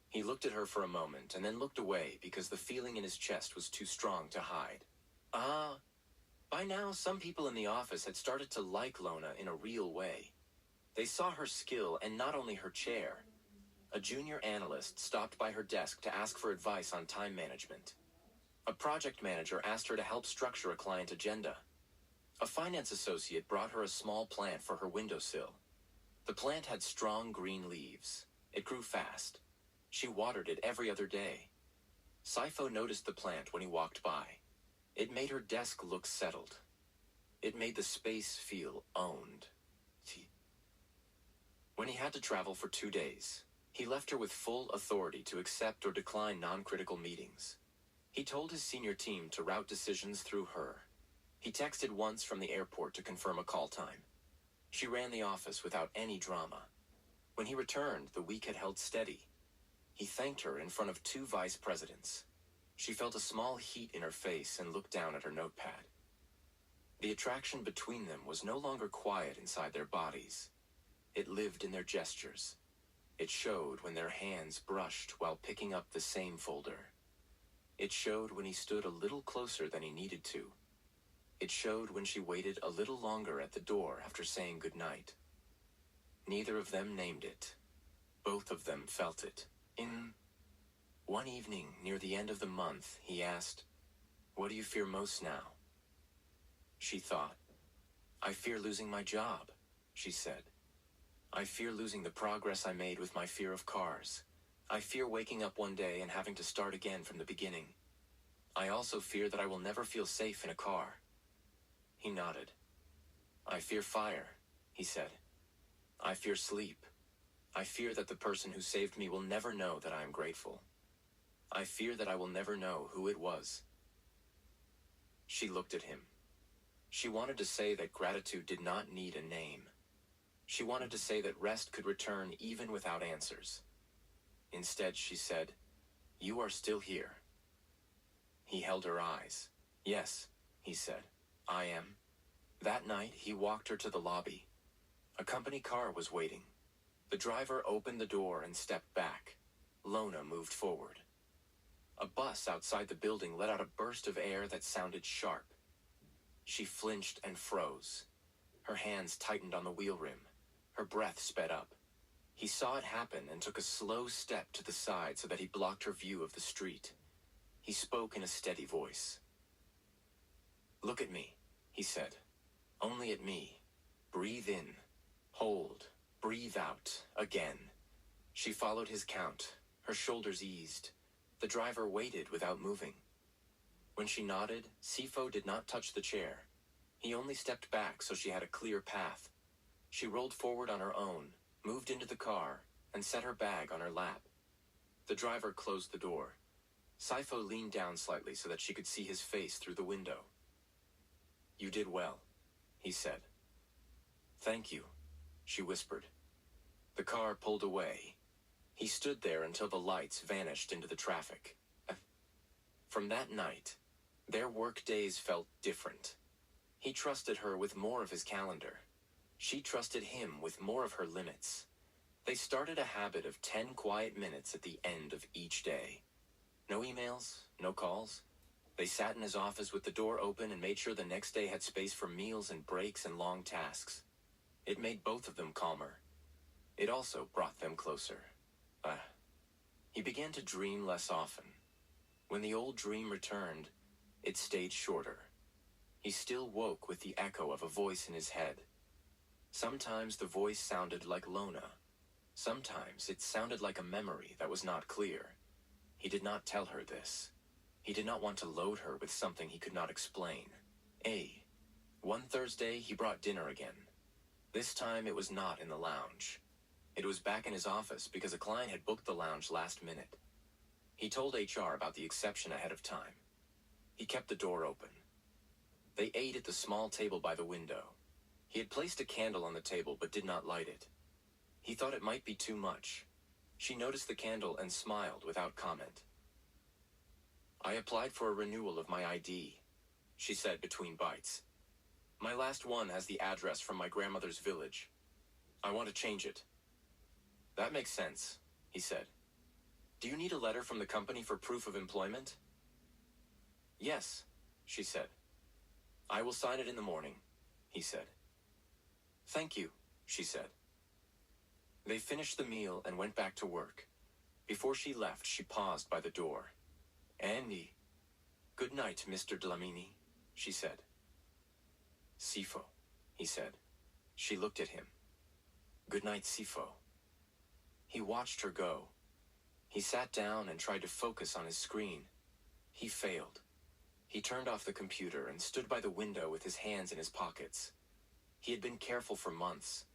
He looked at her for a moment and then looked away because the feeling in his chest was too strong to hide. By now some people in the office had started to like Lona in a real way. They saw her skill and not only her chair. A junior analyst stopped by her desk to ask for advice on time management. A project manager asked her to help structure a client agenda. A finance associate brought her a small plant for her windowsill. The plant had strong green leaves. It grew fast. She watered it every other day. Sipho noticed the plant when he walked by. It made her desk look settled. It made the space feel owned. When he had to travel for 2 days, he left her with full authority to accept or decline non-critical meetings. He told his senior team to route decisions through her. He texted once from the airport to confirm a call time. She ran the office without any drama. When he returned, the week had held steady. He thanked her in front of 2 vice presidents. She felt a small heat in her face and looked down at her notepad. The attraction between them was no longer quiet inside their bodies. It lived in their gestures. It showed when their hands brushed while picking up the same folder. It showed when he stood a little closer than he needed to. It showed when she waited a little longer at the door after saying goodnight. Neither of them named it. Both of them felt it. One evening, near the end of the month, he asked, "What do you fear most now?" She thought. "I fear losing my job," she said. "I fear losing the progress I made with my fear of cars. I fear waking up one day and having to start again from the beginning. I also fear that I will never feel safe in a car." He nodded. "I fear fire," he said. "I fear sleep. I fear that the person who saved me will never know that I am grateful. I fear that I will never know who it was." She looked at him. She wanted to say that gratitude did not need a name. She wanted to say that rest could return even without answers. Instead, she said, "You are still here." He held her eyes. "Yes," he said, "I am." That night, he walked her to the lobby. A company car was waiting. The driver opened the door and stepped back. Lona moved forward. A bus outside the building let out a burst of air that sounded sharp. She flinched and froze. Her hands tightened on the wheel rim. Her breath sped up. He saw it happen and took a slow step to the side so that he blocked her view of the street. He spoke in a steady voice. "Look at me," he said. "Only at me. Breathe in. Hold. Breathe out. Again." She followed his count. Her shoulders eased. The driver waited without moving. When she nodded, Sipho did not touch the chair. He only stepped back so she had a clear path. She rolled forward on her own, moved into the car, and set her bag on her lap. The driver closed the door. Sipho leaned down slightly so that she could see his face through the window. "You did well," he said. "Thank you," she whispered. The car pulled away. He stood there until the lights vanished into the traffic. From that night, their work days felt different. He trusted her with more of his calendar. She trusted him with more of her limits. They started a habit of 10 quiet minutes at the end of each day. No emails, no calls. They sat in his office with the door open and made sure the next day had space for meals and breaks and long tasks. It made both of them calmer. It also brought them closer. He began to dream less often. When the old dream returned, it stayed shorter. He still woke with the echo of a voice in his head. Sometimes the voice sounded like Lona. Sometimes it sounded like a memory that was not clear. He did not tell her this. He did not want to load her with something he could not explain. One Thursday, he brought dinner again. This time, it was not in the lounge. It was back in his office because a client had booked the lounge last minute. He told HR about the exception ahead of time. He kept the door open. They ate at the small table by the window. He had placed a candle on the table but did not light it. He thought it might be too much. She noticed the candle and smiled without comment. "I applied for a renewal of my ID," she said between bites. "My last one has the address from my grandmother's village. I want to change it." "That makes sense," he said. "Do you need a letter from the company for proof of employment?" "Yes," she said. "I will sign it in the morning," he said. "Thank you," she said. They finished the meal and went back to work. Before she left, she paused by the door. "Andy, good night, Mr. Dlamini," she said. "Sipho," he said. She looked at him. "Good night, Sipho." He watched her go. He sat down and tried to focus on his screen. He failed. He turned off the computer and stood by the window with his hands in his pockets. He had been careful for months.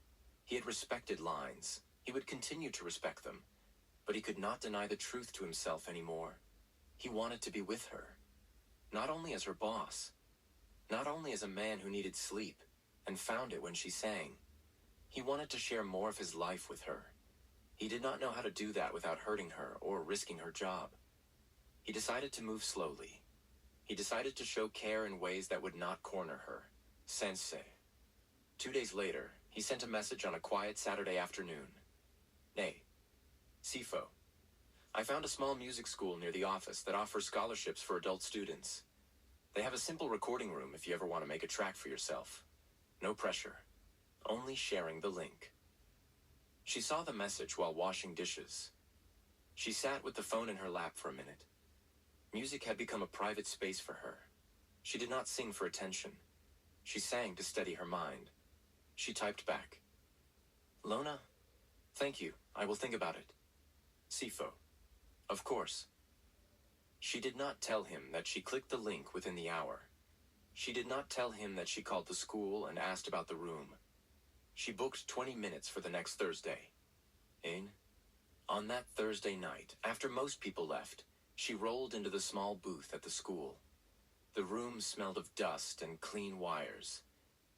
He had respected lines. He would continue to respect them. But he could not deny the truth to himself anymore. He wanted to be with her. Not only as her boss. Not only as a man who needed sleep and found it when she sang. He wanted to share more of his life with her. He did not know how to do that without hurting her or risking her job. He decided to move slowly. He decided to show care in ways that would not corner her. Sensei. 2 days later, he sent a message on a quiet Saturday afternoon. "Hey, Sipho, I found a small music school near the office that offers scholarships for adult students. They have a simple recording room if you ever want to make a track for yourself. No pressure. Only sharing the link." She saw the message while washing dishes. She sat with the phone in her lap for a minute. Music had become a private space for her. She did not sing for attention. She sang to steady her mind. She typed back. "Lona, thank you. I will think about it. Sipho, of course." She did not tell him that she clicked the link within the hour. She did not tell him that she called the school and asked about the room. She booked 20 minutes for the next Thursday. On that Thursday night, after most people left, she rolled into the small booth at the school. The room smelled of dust and clean wires.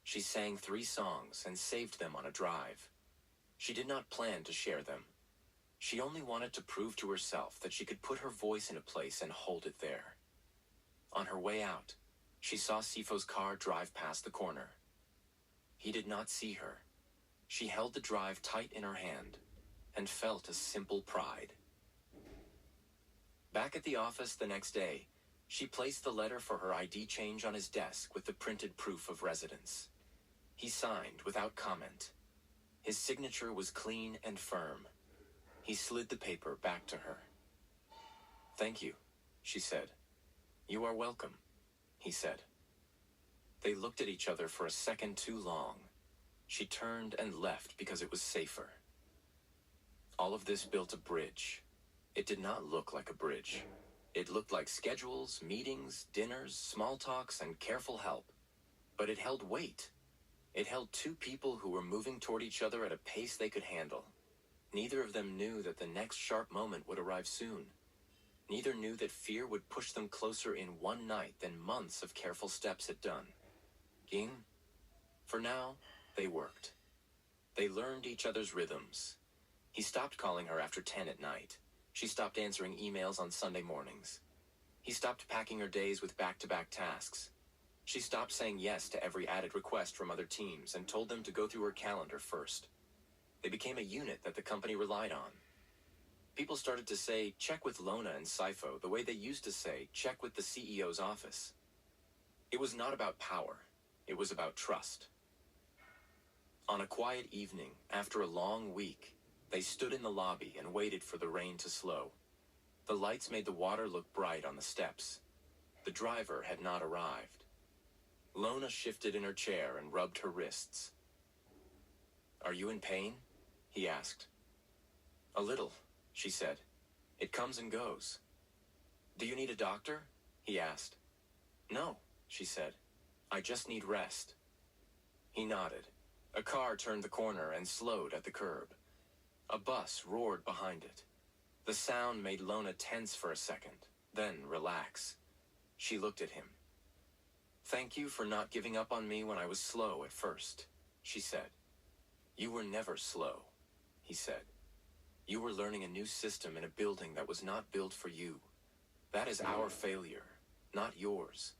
She sang 3 songs and saved them on a drive. She did not plan to share them. She only wanted to prove to herself that she could put her voice in a place and hold it there. On her way out, she saw Sipho's car drive past the corner. He did not see her. She held the drive tight in her hand and felt a simple pride. Back at the office the next day, she placed the letter for her ID change on his desk with the printed proof of residence. He signed without comment. His signature was clean and firm. He slid the paper back to her. "Thank you," she said. "You are welcome," he said. They looked at each other for a second too long. She turned and left because it was safer. All of this built a bridge. It did not look like a bridge. It looked like schedules, meetings, dinners, small talks, and careful help. But it held weight. It held 2 people who were moving toward each other at a pace they could handle. Neither of them knew that the next sharp moment would arrive soon. Neither knew that fear would push them closer in one night than months of careful steps had done. For now, they worked. They learned each other's rhythms. He stopped calling her after 10 at night. She stopped answering emails on Sunday mornings. He stopped packing her days with back-to-back tasks. She stopped saying yes to every added request from other teams and told them to go through her calendar first. They became a unit that the company relied on. People started to say, check with Lona and Sipho the way they used to say, check with the CEO's office. It was not about power. It was about trust. On a quiet evening, after a long week, they stood in the lobby and waited for the rain to slow. The lights made the water look bright on the steps. The driver had not arrived. Lona shifted in her chair and rubbed her wrists. "Are you in pain?" he asked. "A little," she said. "It comes and goes." "Do you need a doctor?" he asked. "No," she said. "I just need rest." He nodded. A car turned the corner and slowed at the curb. A bus roared behind it. The sound made Lona tense for a second, then relax. She looked at him. "Thank you for not giving up on me when I was slow at first," she said. "You were never slow," he said. "You were learning a new system in a building that was not built for you. That is our failure, not yours."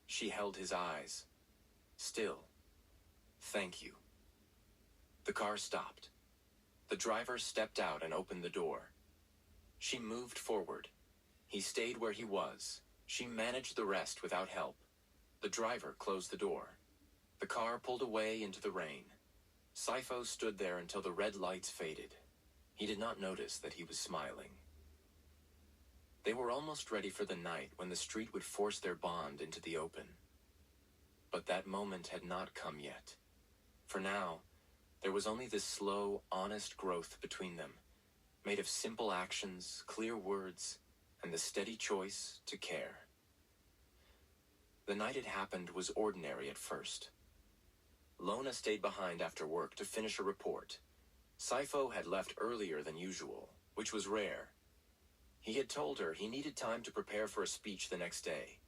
She held his eyes. "Still, thank you." The car stopped. The driver stepped out and opened the door. She moved forward. He stayed where he was. She managed the rest without help. The driver closed the door. The car pulled away into the rain. Sipho stood there until the red lights faded. He did not notice that he was smiling. They were almost ready for the night when the street would force their bond into the open. But that moment had not come yet. For now, there was only this slow, honest growth between them, made of simple actions, clear words, and the steady choice to care. The night it happened was ordinary at first. Lona stayed behind after work to finish a report. Sipho had left earlier than usual, which was rare. He had told her he needed time to prepare for a speech the next day.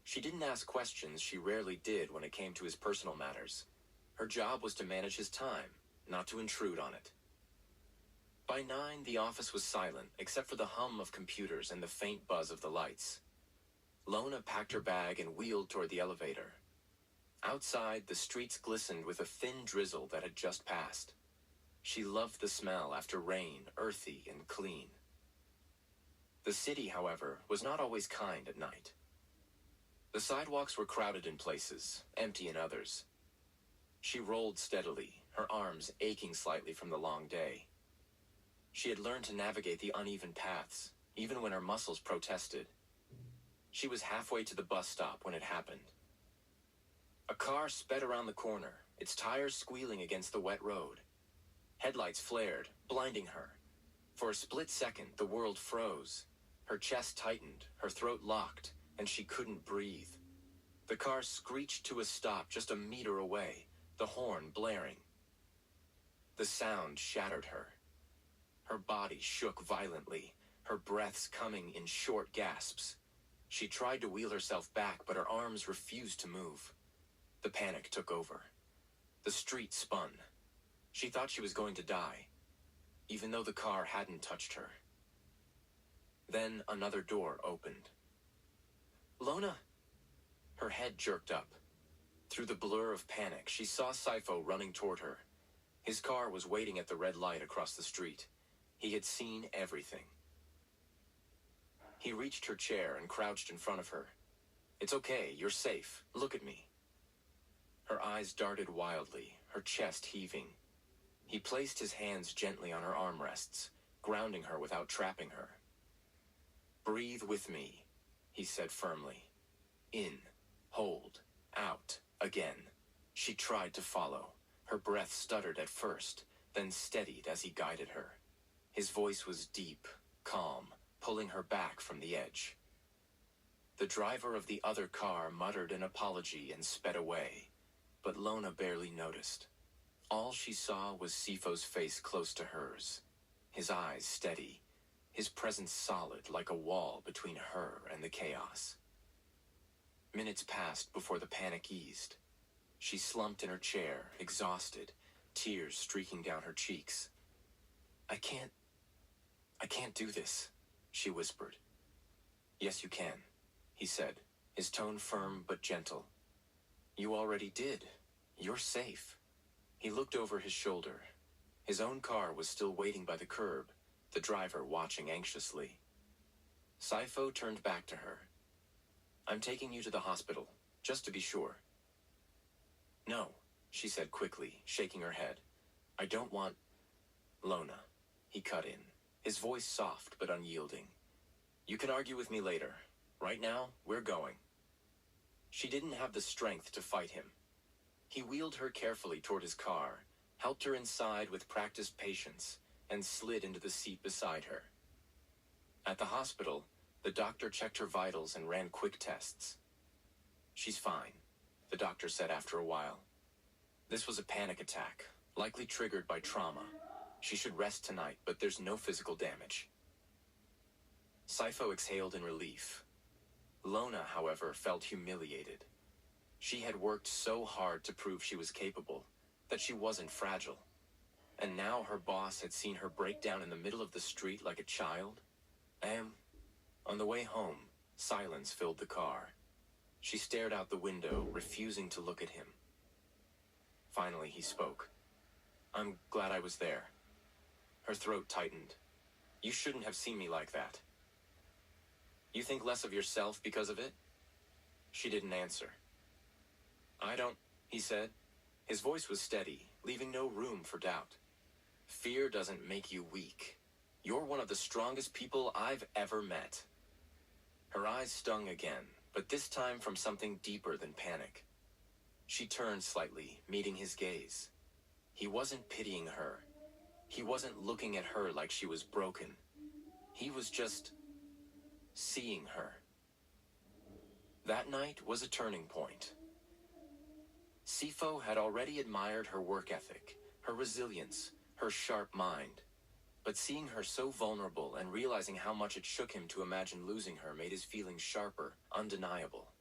She didn't ask questions she rarely did when it came to his personal matters. Her job was to manage his time, not to intrude on it. By 9, the office was silent, except for the hum of computers and the faint buzz of the lights. Lona packed her bag and wheeled toward the elevator. Outside, the streets glistened with a thin drizzle that had just passed. She loved the smell after rain, earthy and clean. The city, however, was not always kind at night. The sidewalks were crowded in places, empty in others. She rolled steadily, her arms aching slightly from the long day. She had learned to navigate the uneven paths, even when her muscles protested. She was halfway to the bus stop when it happened. A car sped around the corner, its tires squealing against the wet road. Headlights flared, blinding her. For a split second, the world froze. Her chest tightened, her throat locked, and she couldn't breathe. The car screeched to a stop just a meter away, the horn blaring. The sound shattered her. Her body shook violently, her breaths coming in short gasps. She tried to wheel herself back, but her arms refused to move. The panic took over. The street spun. She thought she was going to die, even though the car hadn't touched her. Then another door opened. "Lona!" Her head jerked up. Through the blur of panic, she saw Sipho running toward her. His car was waiting at the red light across the street. He had seen everything. He reached her chair and crouched in front of her. "It's okay, you're safe. Look at me." Her eyes darted wildly, her chest heaving. He placed his hands gently on her armrests, grounding her without trapping her. "Breathe with me," he said firmly. "In, hold, out, again." She tried to follow. Her breath stuttered at first, then steadied as he guided her. His voice was deep, calm, pulling her back from the edge. The driver of the other car muttered an apology and sped away, but Lona barely noticed. All she saw was Sipho's face close to hers, his eyes steady, his presence solid like a wall between her and the chaos. Minutes passed before the panic eased. She slumped in her chair, exhausted, tears streaking down her cheeks. I can't do this," she whispered. "Yes, you can," he said, his tone firm but gentle. "You already did. You're safe." He looked over his shoulder. His own car was still waiting by the curb, the driver watching anxiously. Sipho turned back to her. "I'm taking you to the hospital, just to be sure." "No," she said quickly, shaking her head. "I don't want—" "Lona," he cut in, his voice soft but unyielding. "You can argue with me later. Right now, we're going." She didn't have the strength to fight him. He wheeled her carefully toward his car, helped her inside with practiced patience, and slid into the seat beside her. At the hospital, the doctor checked her vitals and ran quick tests. "She's fine," the doctor said after a while. "This was a panic attack, likely triggered by trauma. She should rest tonight, but there's no physical damage." Sipho exhaled in relief. Lona, however, felt humiliated. She had worked so hard to prove she was capable, that she wasn't fragile. And now her boss had seen her break down in the middle of the street like a child. On the way home, silence filled the car. She stared out the window, refusing to look at him. Finally, he spoke. "I'm glad I was there." Her throat tightened. "You shouldn't have seen me like that." "You think less of yourself because of it?" She didn't answer. "I don't," he said. His voice was steady, leaving no room for doubt. "Fear doesn't make you weak. You're one of the strongest people I've ever met." Her eyes stung again, but this time from something deeper than panic. She turned slightly, meeting his gaze. He wasn't pitying her. He wasn't looking at her like she was broken. He was just seeing her. That night was a turning point. Sipho had already admired her work ethic, her resilience, her sharp mind. But seeing her so vulnerable and realizing how much it shook him to imagine losing her made his feelings sharper, undeniable.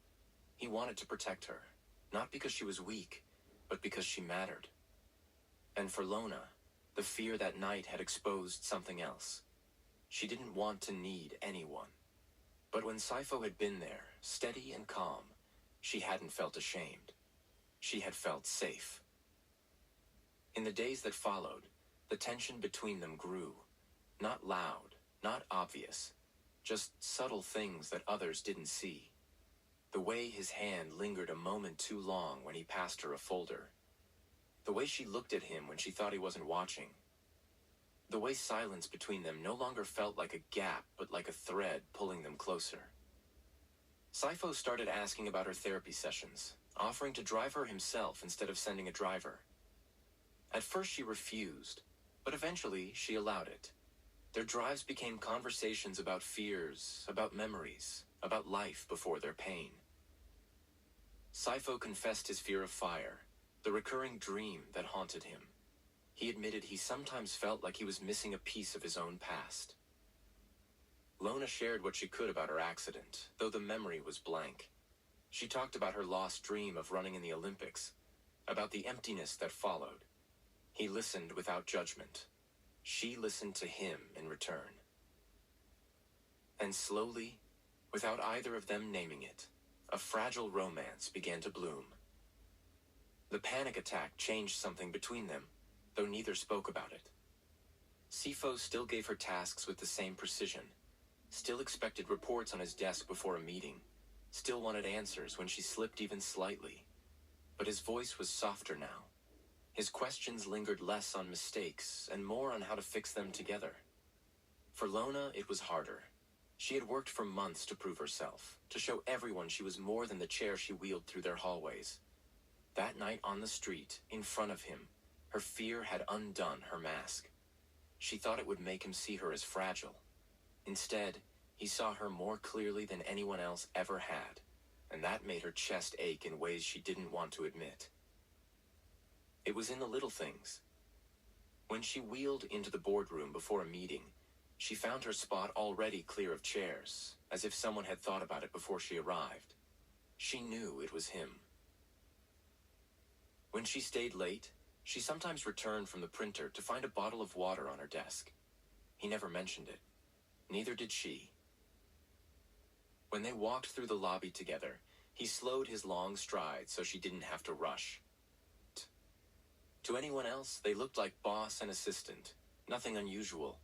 He wanted to protect her, not because she was weak, but because she mattered. And for Lona, the fear that night had exposed something else. She didn't want to need anyone. But when Sipho had been there, steady and calm, she hadn't felt ashamed. She had felt safe. In the days that followed, the tension between them grew. Not loud, not obvious, just subtle things that others didn't see. The way his hand lingered a moment too long when he passed her a folder. The way she looked at him when she thought he wasn't watching. The way silence between them no longer felt like a gap, but like a thread pulling them closer. Sipho started asking about her therapy sessions, offering to drive her himself instead of sending a driver. At first she refused, but eventually she allowed it. Their drives became conversations about fears, about memories, about life before their pain. Sipho confessed his fear of fire, the recurring dream that haunted him. He admitted he sometimes felt like he was missing a piece of his own past. Lona shared what she could about her accident, though the memory was blank. She talked about her lost dream of running in the Olympics, about the emptiness that followed. He listened without judgment. She listened to him in return. And slowly, without either of them naming it, a fragile romance began to bloom. The panic attack changed something between them, though neither spoke about it. Sipho still gave her tasks with the same precision, still expected reports on his desk before a meeting, still wanted answers when she slipped even slightly. But his voice was softer now. His questions lingered less on mistakes and more on how to fix them together. For Lona, it was harder. She had worked for months to prove herself, to show everyone she was more than the chair she wheeled through their hallways. That night on the street, in front of him, her fear had undone her mask. She thought it would make him see her as fragile. Instead, he saw her more clearly than anyone else ever had, and that made her chest ache in ways she didn't want to admit. It was in the little things. When she wheeled into the boardroom before a meeting, she found her spot already clear of chairs, as if someone had thought about it before she arrived. She knew it was him. When she stayed late, she sometimes returned from the printer to find a bottle of water on her desk. He never mentioned it. Neither did she. When they walked through the lobby together, He slowed his long stride so she didn't have to rush. To anyone else, they looked like boss and assistant, nothing unusual.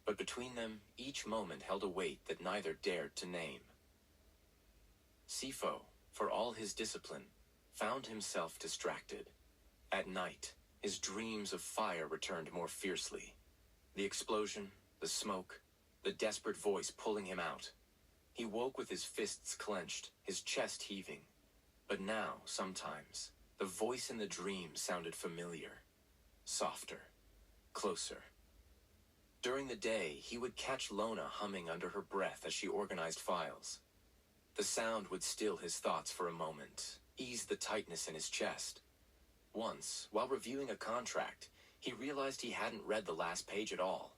But between them, each moment held a weight that neither dared to name. Sipho, for all his discipline, found himself distracted. At night, his dreams of fire returned more fiercely. The explosion, the smoke, the desperate voice pulling him out. He woke with his fists clenched, his chest heaving. But now, sometimes, the voice in the dream sounded familiar, softer, closer. During the day, he would catch Lona humming under her breath as she organized files. The sound would still his thoughts for a moment, ease the tightness in his chest. Once, while reviewing a contract, he realized he hadn't read the last page at all.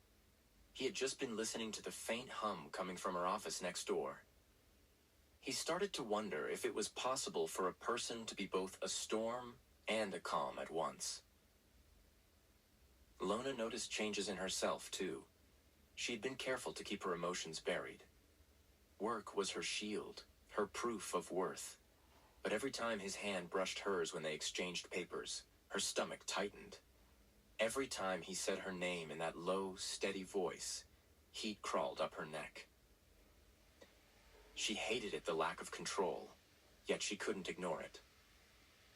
He had just been listening to the faint hum coming from her office next door. He started to wonder if it was possible for a person to be both a storm and a calm at once. Lona noticed changes in herself, too. She'd been careful to keep her emotions buried. Work was her shield, her proof of worth. But every time his hand brushed hers when they exchanged papers, her stomach tightened. Every time he said her name in that low, steady voice, heat crawled up her neck. She hated it, the lack of control, yet she couldn't ignore it.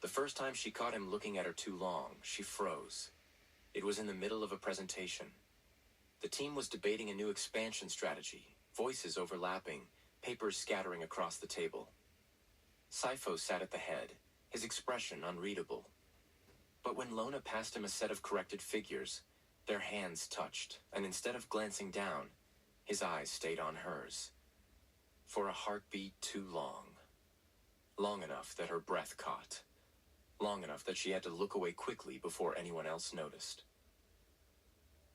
The first time she caught him looking at her too long, she froze. It was in the middle of a presentation. The team was debating a new expansion strategy, voices overlapping, papers scattering across the table. Sipho sat at the head, his expression unreadable. But when Lona passed him a set of corrected figures, their hands touched, and instead of glancing down, his eyes stayed on hers. For a heartbeat too long. Long enough that her breath caught. Long enough that she had to look away quickly before anyone else noticed.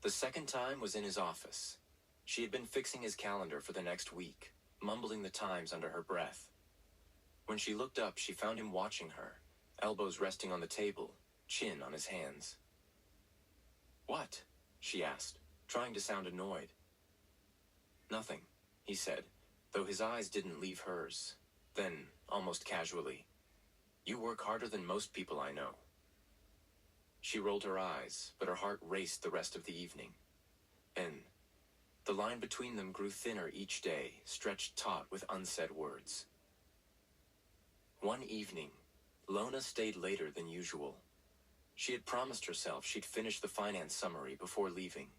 The second time was in his office. She had been fixing his calendar for the next week, mumbling the times under her breath. When she looked up, she found him watching her, elbows resting on the table, chin on his hands. "What?" she asked, trying to sound annoyed. "Nothing," he said, though his eyes didn't leave hers. Then, almost casually, "You work harder than most people I know." She rolled her eyes, but her heart raced the rest of the evening. And the line between them grew thinner each day, stretched taut with unsaid words. One evening, Lona stayed later than usual. She had promised herself she'd finish the finance summary before leaving.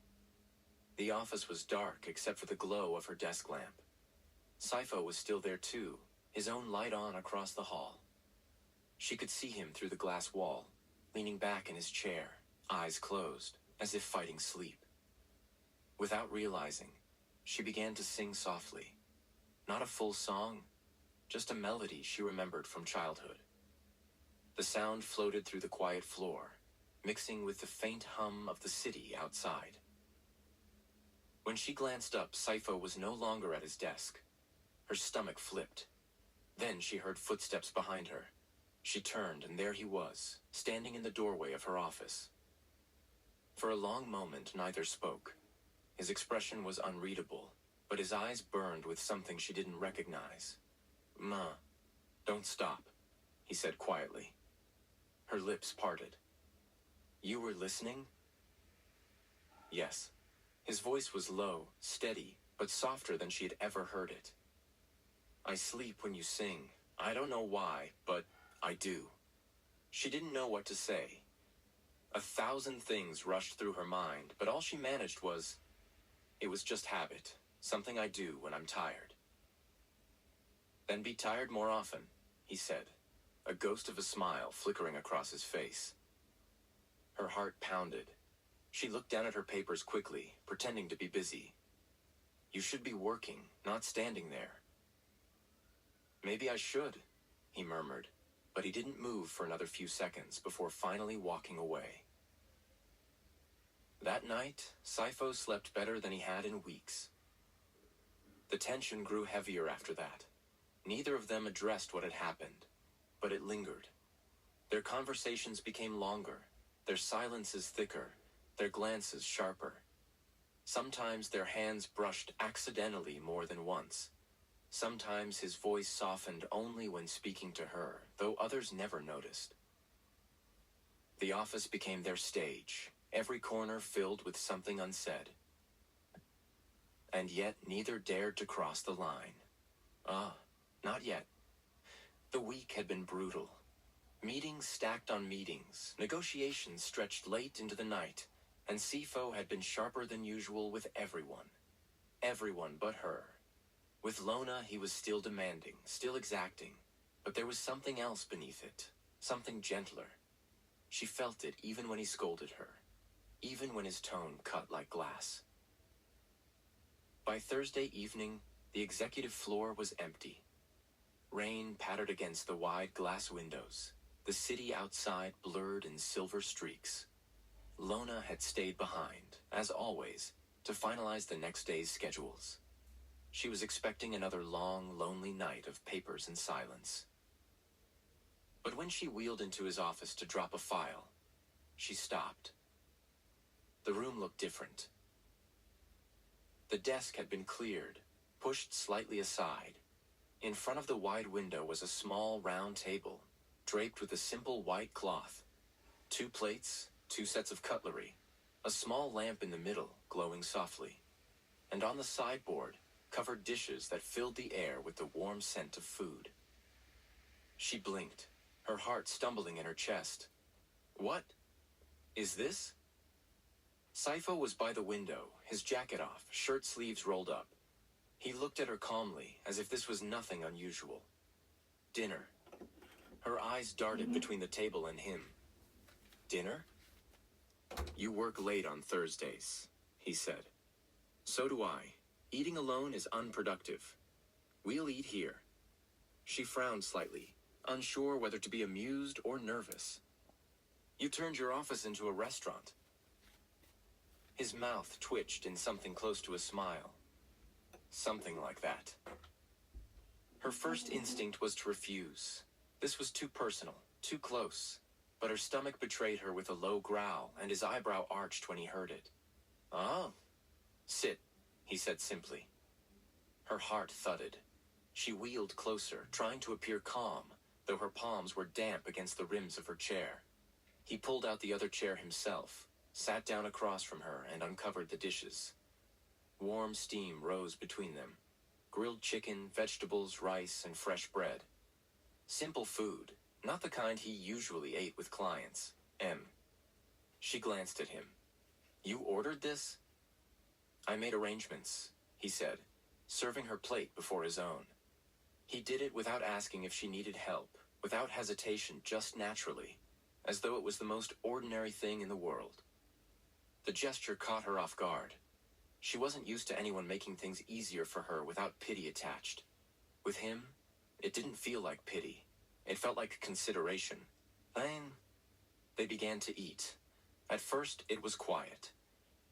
The office was dark except for the glow of her desk lamp. Sipho was still there too, his own light on across the hall. She could see him through the glass wall, leaning back in his chair, eyes closed, as if fighting sleep. Without realizing, she began to sing softly. Not a full song, just a melody she remembered from childhood. The sound floated through the quiet floor, mixing with the faint hum of the city outside. When she glanced up, Sipho was no longer at his desk. Her stomach flipped. Then she heard footsteps behind her. She turned, and there he was, standing in the doorway of her office. For a long moment, neither spoke. His expression was unreadable, but his eyes burned with something she didn't recognize. "Ma, don't stop," he said quietly. Her lips parted. "You were listening?" "Yes." His voice was low, steady, but softer than she had ever heard it. "I sleep when you sing. I don't know why, but I do." She didn't know what to say. 1,000 things rushed through her mind, but all she managed was, "It was just habit, something I do when I'm tired." "Then be tired more often," he said, a ghost of a smile flickering across his face. Her heart pounded. She looked down at her papers quickly, pretending to be busy. "You should be working, not standing there." "Maybe I should," he murmured, but he didn't move for another few seconds before finally walking away. That night, Sipho slept better than he had in weeks. The tension grew heavier after that. Neither of them addressed what had happened, but it lingered. Their conversations became longer, their silences thicker, their glances sharper. Sometimes their hands brushed accidentally more than once. Sometimes his voice softened only when speaking to her, though others never noticed. The office became their stage, every corner filled with something unsaid. And yet neither dared to cross the line. Not yet. The week had been brutal. Meetings stacked on meetings, negotiations stretched late into the night, and Sipho had been sharper than usual with everyone. Everyone but her. With Lona, he was still demanding, still exacting, but there was something else beneath it, something gentler. She felt it even when he scolded her, even when his tone cut like glass. By Thursday evening, the executive floor was empty. Rain pattered against the wide glass windows, the city outside blurred in silver streaks. Lona had stayed behind, as always, to finalize the next day's schedules. She was expecting another long, lonely night of papers and silence. But when she wheeled into his office to drop a file, she stopped. The room looked different. The desk had been cleared, pushed slightly aside. In front of the wide window was a small round table, draped with a simple white cloth. 2 plates, 2 sets of cutlery, a small lamp in the middle glowing softly, and on the sideboard, covered dishes that filled the air with the warm scent of food. She blinked, her heart stumbling in her chest. What? Is this? Sipho was by the window, his jacket off, shirt sleeves rolled up. He looked at her calmly, as if this was nothing unusual. Dinner. Her eyes darted between the table and him. Dinner? You work late on Thursdays, he said. So do I. Eating alone is unproductive. We'll eat here. She frowned slightly, unsure whether to be amused or nervous. You turned your office into a restaurant. His mouth twitched in something close to a smile. Something like that. Her first instinct was to refuse. This was too personal, too close. But her stomach betrayed her with a low growl, and his eyebrow arched when he heard it. Oh. Sit, he said simply. Her heart thudded. She wheeled closer, trying to appear calm, though her palms were damp against the rims of her chair. He pulled out the other chair himself, sat down across from her, and uncovered the dishes. Warm steam rose between them. Grilled chicken, vegetables, rice, and fresh bread. Simple food, not the kind he usually ate with clients. She glanced at him. You ordered this? I made arrangements, he said, serving her plate before his own. He did it without asking if she needed help, without hesitation, just naturally, as though it was the most ordinary thing in the world. The gesture caught her off guard. She wasn't used to anyone making things easier for her without pity attached. With him, it didn't feel like pity. It felt like consideration. They began to eat. At first, it was quiet.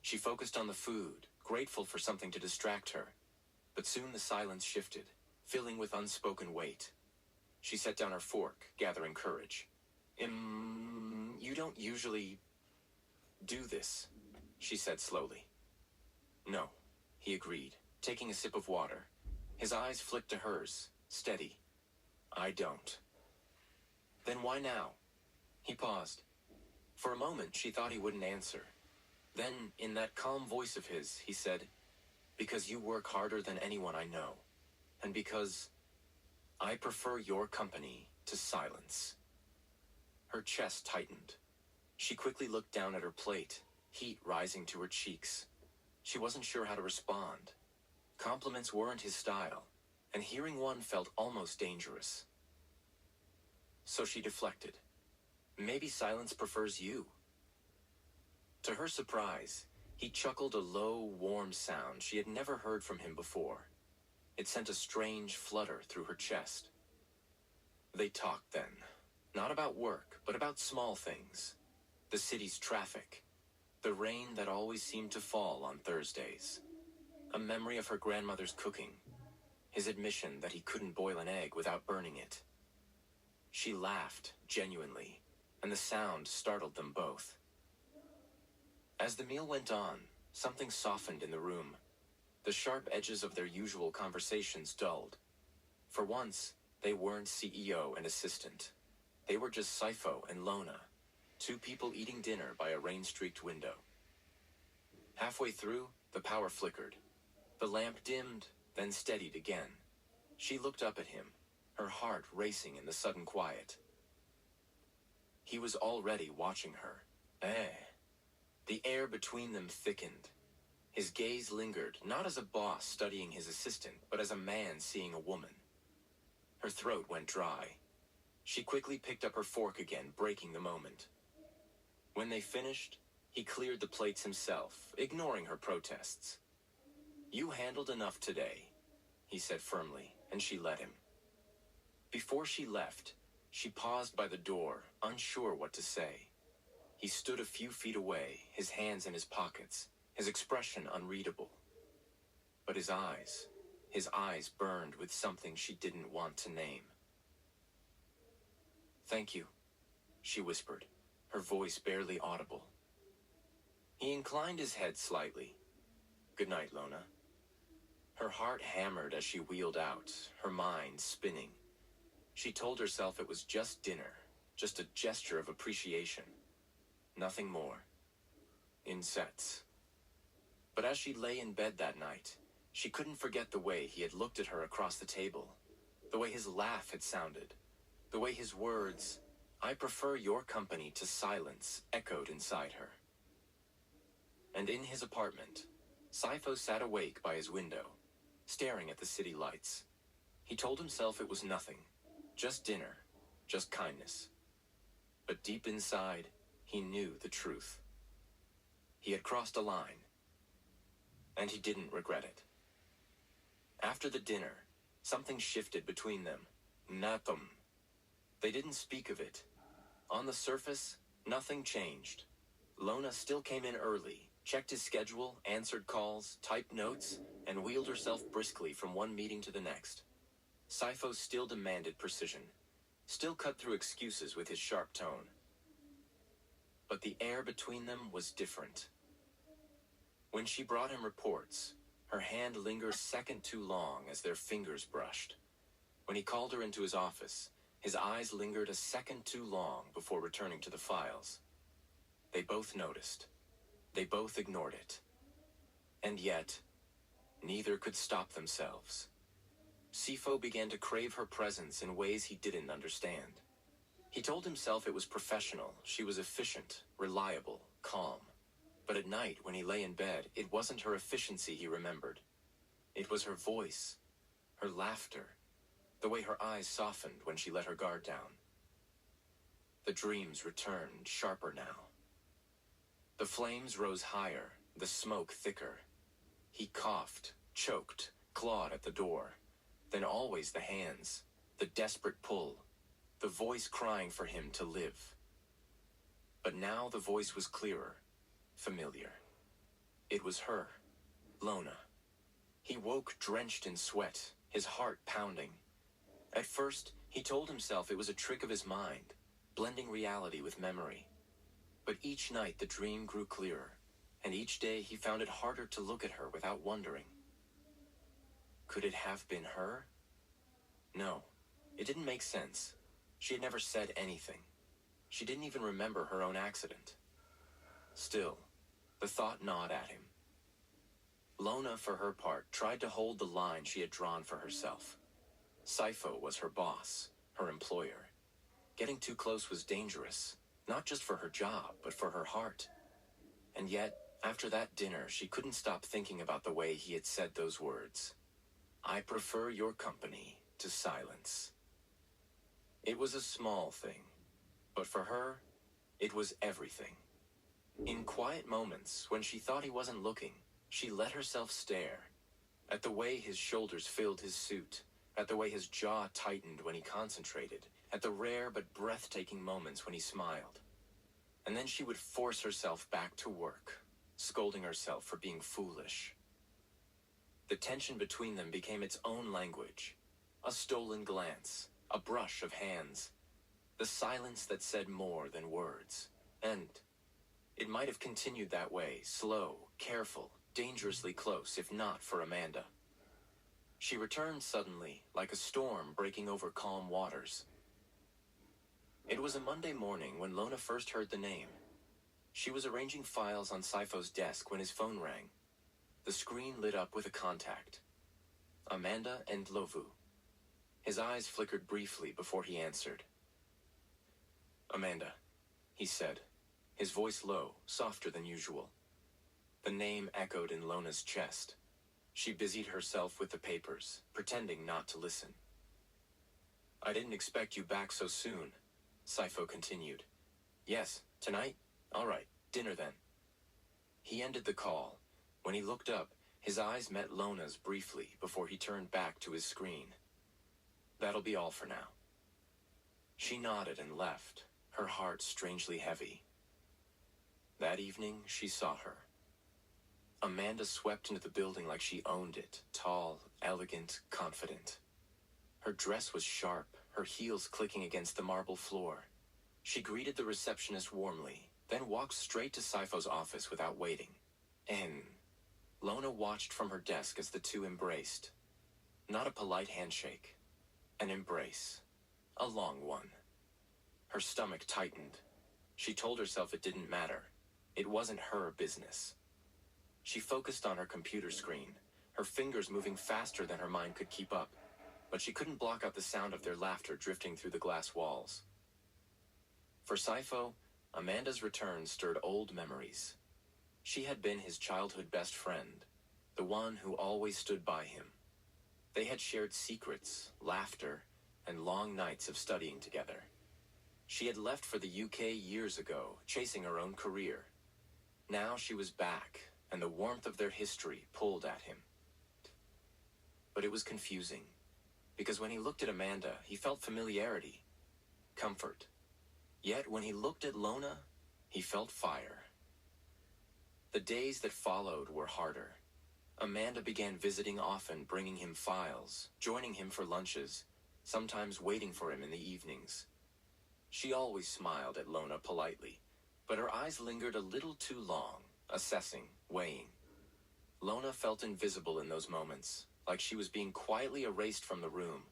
She focused on the food, grateful for something to distract her. But soon the silence shifted, filling with unspoken weight. She set down her fork, gathering courage. You don't usually do this, she said slowly. No, he agreed, taking a sip of water. His eyes flicked to hers, steady. I don't. Then why now? He paused. For a moment, she thought he wouldn't answer. Then, in that calm voice of his, he said, because you work harder than anyone I know, and because I prefer your company to silence. Her chest tightened. She quickly looked down at her plate, heat rising to her cheeks. She wasn't sure how to respond. Compliments weren't his style, and hearing one felt almost dangerous. So she deflected. Maybe silence prefers you. To her surprise, he chuckled a low, warm sound she had never heard from him before. It sent a strange flutter through her chest. They talked then, not about work, but about small things. The city's traffic, the rain that always seemed to fall on Thursdays, a memory of her grandmother's cooking, his admission that he couldn't boil an egg without burning it. She laughed, genuinely, and the sound startled them both. As the meal went on, something softened in the room. The sharp edges of their usual conversations dulled, For once, they weren't CEO and assistant. They were just Sipho and Lona, two people eating dinner by a rain-streaked window. Halfway through, the power flickered. The lamp dimmed, then steadied again. She looked up at him, her heart racing in the sudden quiet. He was already watching her. The air between them thickened. His gaze lingered, not as a boss studying his assistant, but as a man seeing a woman. Her throat went dry. She quickly picked up her fork again, breaking the moment. When they finished, he cleared the plates himself, ignoring her protests. "You handled enough today," he said firmly, and she let him. Before she left, she paused by the door, unsure what to say. He stood a few feet away, his hands in his pockets, his expression unreadable. But his eyes burned with something she didn't want to name. "Thank you," she whispered, her voice barely audible. He inclined his head slightly. "Good night, Lona." Her heart hammered as she wheeled out, her mind spinning. She told herself it was just dinner, just a gesture of appreciation. Nothing more. In sets. But as she lay in bed that night, she couldn't forget the way he had looked at her across the table, the way his laugh had sounded, the way his words, "I prefer your company to silence," echoed inside her. And in his apartment, Sipho sat awake by his window, staring at the city lights. He told himself it was nothing, just dinner, just kindness. But deep inside, he knew the truth. He had crossed a line, and he didn't regret it. After the dinner, something shifted between them. Nothing. They didn't speak of it. On the surface, nothing changed. Lona still came in early, checked his schedule, answered calls, typed notes, and wheeled herself briskly from one meeting to the next. Sipho still demanded precision, still cut through excuses with his sharp tone. But the air between them was different. When she brought him reports, her hand lingered a second too long as their fingers brushed. When he called her into his office, his eyes lingered a second too long before returning to the files. They both noticed. They both ignored it. And yet, neither could stop themselves. Sipho began to crave her presence in ways he didn't understand. He told himself it was professional, she was efficient, reliable, calm. But at night, when he lay in bed, it wasn't her efficiency he remembered. It was her voice, her laughter, the way her eyes softened when she let her guard down. The dreams returned, sharper now. The flames rose higher, the smoke thicker. He coughed, choked, clawed at the door. Then always the hands, the desperate pull, the voice crying for him to live. But now the voice was clearer, familiar. It was her, Lona. He woke drenched in sweat, his heart pounding. At first, he told himself it was a trick of his mind, blending reality with memory. But each night the dream grew clearer, and each day he found it harder to look at her without wondering. Could it have been her? No, it didn't make sense. She had never said anything. She didn't even remember her own accident. Still, the thought gnawed at him. Lona, for her part, tried to hold the line she had drawn for herself. Sipho was her boss, her employer. Getting too close was dangerous, not just for her job, but for her heart. And yet, after that dinner, she couldn't stop thinking about the way he had said those words. "I prefer your company to silence." It was a small thing, but for her, it was everything. In quiet moments, when she thought he wasn't looking, she let herself stare at the way his shoulders filled his suit, at the way his jaw tightened when he concentrated, at the rare but breathtaking moments when he smiled. And then she would force herself back to work, scolding herself for being foolish. The tension between them became its own language, a stolen glance, a brush of hands, the silence that said more than words. And it might have continued that way, slow, careful, dangerously close, if not for Amanda. She returned suddenly, like a storm breaking over calm waters. It was a Monday morning when Lona first heard the name. She was arranging files on Sipho's desk when his phone rang. The screen lit up with a contact. Amanda Ndlovu. His eyes flickered briefly before he answered. "Amanda," he said, his voice low, softer than usual. The name echoed in Lona's chest. She busied herself with the papers, pretending not to listen. "I didn't expect you back so soon," Sipho continued. "Yes, tonight? All right, dinner then." He ended the call. When he looked up, his eyes met Lona's briefly before he turned back to his screen. "That'll be all for now." She nodded and left, her heart strangely heavy. That evening, she saw her. Amanda swept into the building like she owned it, tall, elegant, confident. Her dress was sharp, her heels clicking against the marble floor. She greeted the receptionist warmly, then walked straight to Sipho's office without waiting. Lona watched from her desk as the two embraced. Not a polite handshake. An embrace. A long one. Her stomach tightened. She told herself it didn't matter. It wasn't her business. She focused on her computer screen, her fingers moving faster than her mind could keep up, but she couldn't block out the sound of their laughter drifting through the glass walls. For Sipho, Amanda's return stirred old memories. She had been his childhood best friend, the one who always stood by him. They had shared secrets, laughter, and long nights of studying together. She had left for the UK years ago, chasing her own career. Now she was back, and the warmth of their history pulled at him. But it was confusing, because when he looked at Amanda, he felt familiarity, comfort. Yet when he looked at Lona, he felt fire. The days that followed were harder. Amanda began visiting often, bringing him files, joining him for lunches, sometimes waiting for him in the evenings. She always smiled at Lona politely, but her eyes lingered a little too long, assessing, weighing. Lona felt invisible in those moments, like she was being quietly erased from the room.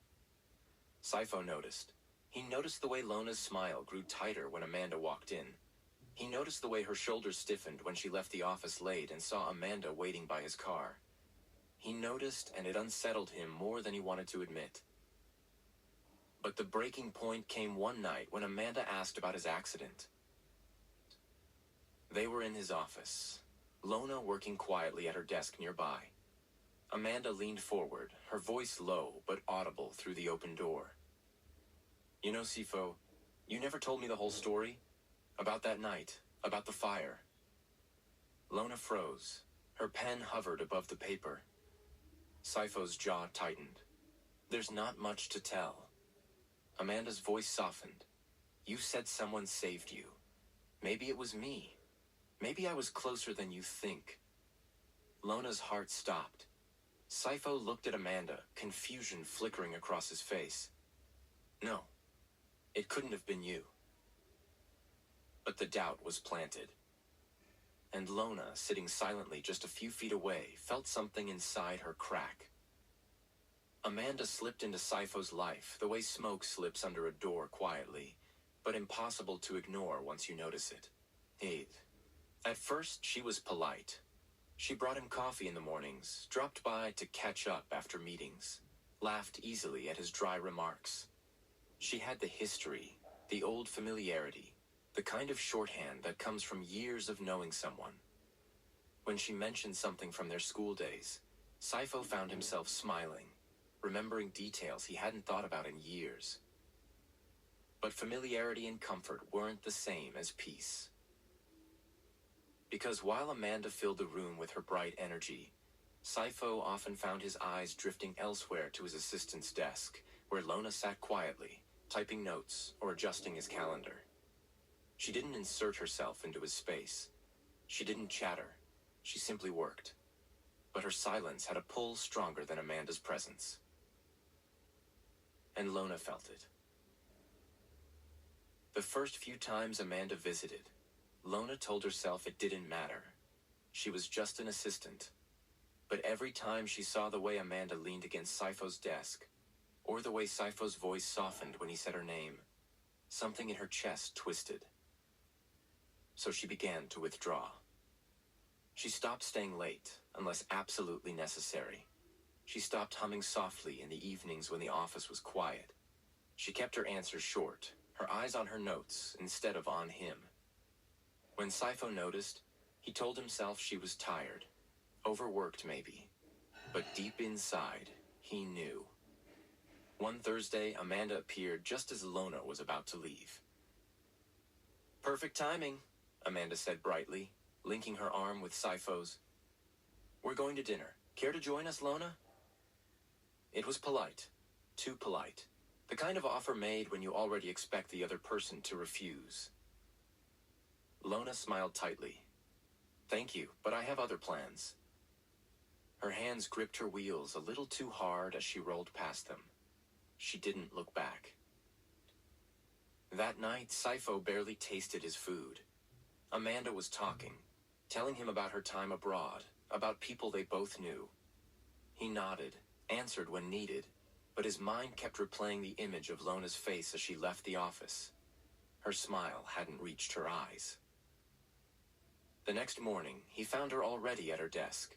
Sipho noticed. He noticed the way Lona's smile grew tighter when Amanda walked in. He noticed the way her shoulders stiffened when she left the office late and saw Amanda waiting by his car. He noticed, and it unsettled him more than he wanted to admit. But the breaking point came one night when Amanda asked about his accident. They were in his office, Lona working quietly at her desk nearby. Amanda leaned forward, her voice low but audible through the open door. "You know, Sipho, you never told me the whole story. About that night, about the fire." Lona froze. Her pen hovered above the paper. Sipho's jaw tightened. "There's not much to tell." Amanda's voice softened. "You said someone saved you. Maybe it was me. Maybe I was closer than you think." Lona's heart stopped. Sipho looked at Amanda, confusion flickering across his face. "No, it couldn't have been you." But the doubt was planted. And Lona, sitting silently just a few feet away, felt something inside her crack. Amanda slipped into Sipho's life the way smoke slips under a door quietly, but impossible to ignore once you notice it. At first, she was polite. She brought him coffee in the mornings, dropped by to catch up after meetings, laughed easily at his dry remarks. She had the history, the old familiarity, the kind of shorthand that comes from years of knowing someone. When she mentioned something from their school days, Sipho found himself smiling, remembering details he hadn't thought about in years. But familiarity and comfort weren't the same as peace. Because while Amanda filled the room with her bright energy, Sipho often found his eyes drifting elsewhere to his assistant's desk, where Lona sat quietly, typing notes or adjusting his calendar. She didn't insert herself into his space. She didn't chatter. She simply worked. But her silence had a pull stronger than Amanda's presence. And Lona felt it. The first few times Amanda visited, Lona told herself it didn't matter. She was just an assistant. But every time she saw the way Amanda leaned against Sipho's desk, or the way Sipho's voice softened when he said her name, something in her chest twisted. So she began to withdraw. She stopped staying late, unless absolutely necessary. She stopped humming softly in the evenings when the office was quiet. She kept her answers short, her eyes on her notes instead of on him. When Sipho noticed, he told himself she was tired, overworked maybe, but deep inside, he knew. One Thursday, Amanda appeared just as Lona was about to leave. "Perfect timing," Amanda said brightly, linking her arm with Sipho's. "We're going to dinner. Care to join us, Lona?" It was polite. Too polite. The kind of offer made when you already expect the other person to refuse. Lona smiled tightly. "Thank you, but I have other plans." Her hands gripped her wheels a little too hard as she rolled past them. She didn't look back. That night, Sipho barely tasted his food. Amanda was talking, telling him about her time abroad, about people they both knew. He nodded, answered when needed, but his mind kept replaying the image of Lona's face as she left the office. Her smile hadn't reached her eyes. The next morning, he found her already at her desk.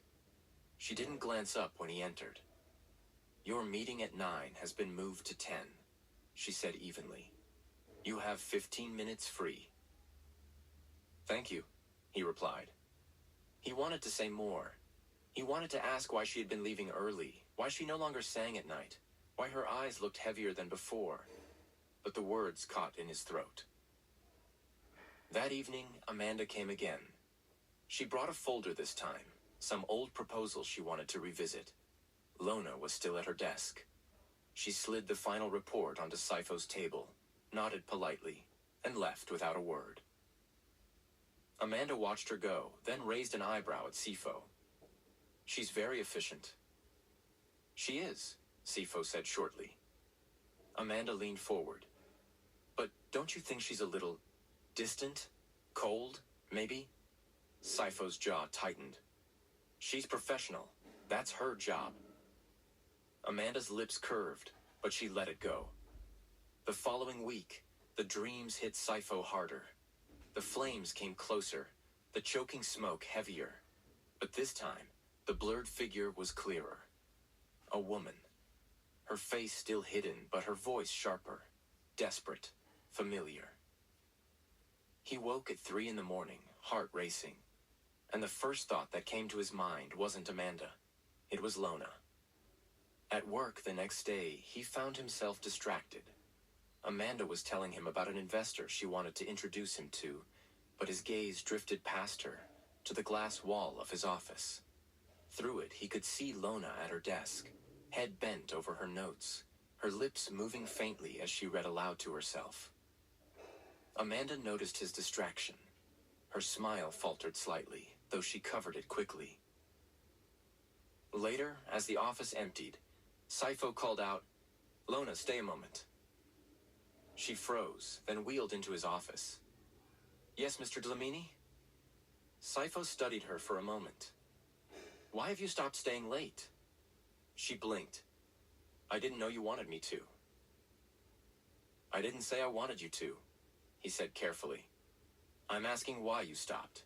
She didn't glance up when he entered. "Your meeting at 9 has been moved to 10, she said evenly. "You have 15 minutes free." "Thank you," he replied. He wanted to say more. He wanted to ask why she had been leaving early, why she no longer sang at night, why her eyes looked heavier than before, but the words caught in his throat. That evening, Amanda came again. She brought a folder this time, some old proposals she wanted to revisit. Lona was still at her desk. She slid the final report onto Sipho's table, nodded politely, and left without a word. Amanda watched her go, then raised an eyebrow at Sipho. "She's very efficient." "She is," Sipho said shortly. Amanda leaned forward. "But don't you think she's a little distant? Cold, maybe?" Sipho's jaw tightened. "She's professional. That's her job." Amanda's lips curved, but she let it go. The following week, the dreams hit Sipho harder. The flames came closer, the choking smoke heavier. But this time, the blurred figure was clearer. A woman. Her face still hidden, but her voice sharper, desperate, familiar. He woke at 3 in the morning, heart racing. And the first thought that came to his mind wasn't Amanda. It was Lona. At work the next day, he found himself distracted. Amanda was telling him about an investor she wanted to introduce him to, but his gaze drifted past her, to the glass wall of his office. Through it, he could see Lona at her desk, head bent over her notes, her lips moving faintly as she read aloud to herself. Amanda noticed his distraction. Her smile faltered slightly, though she covered it quickly. Later, as the office emptied, Sipho called out, "Lona, stay a moment." She froze, then wheeled into his office. "Yes, Mr. Dlamini?" Sipho studied her for a moment. "Why have you stopped staying late?" She blinked. "I didn't know you wanted me to." "I didn't say I wanted you to," he said carefully. "I'm asking why you stopped."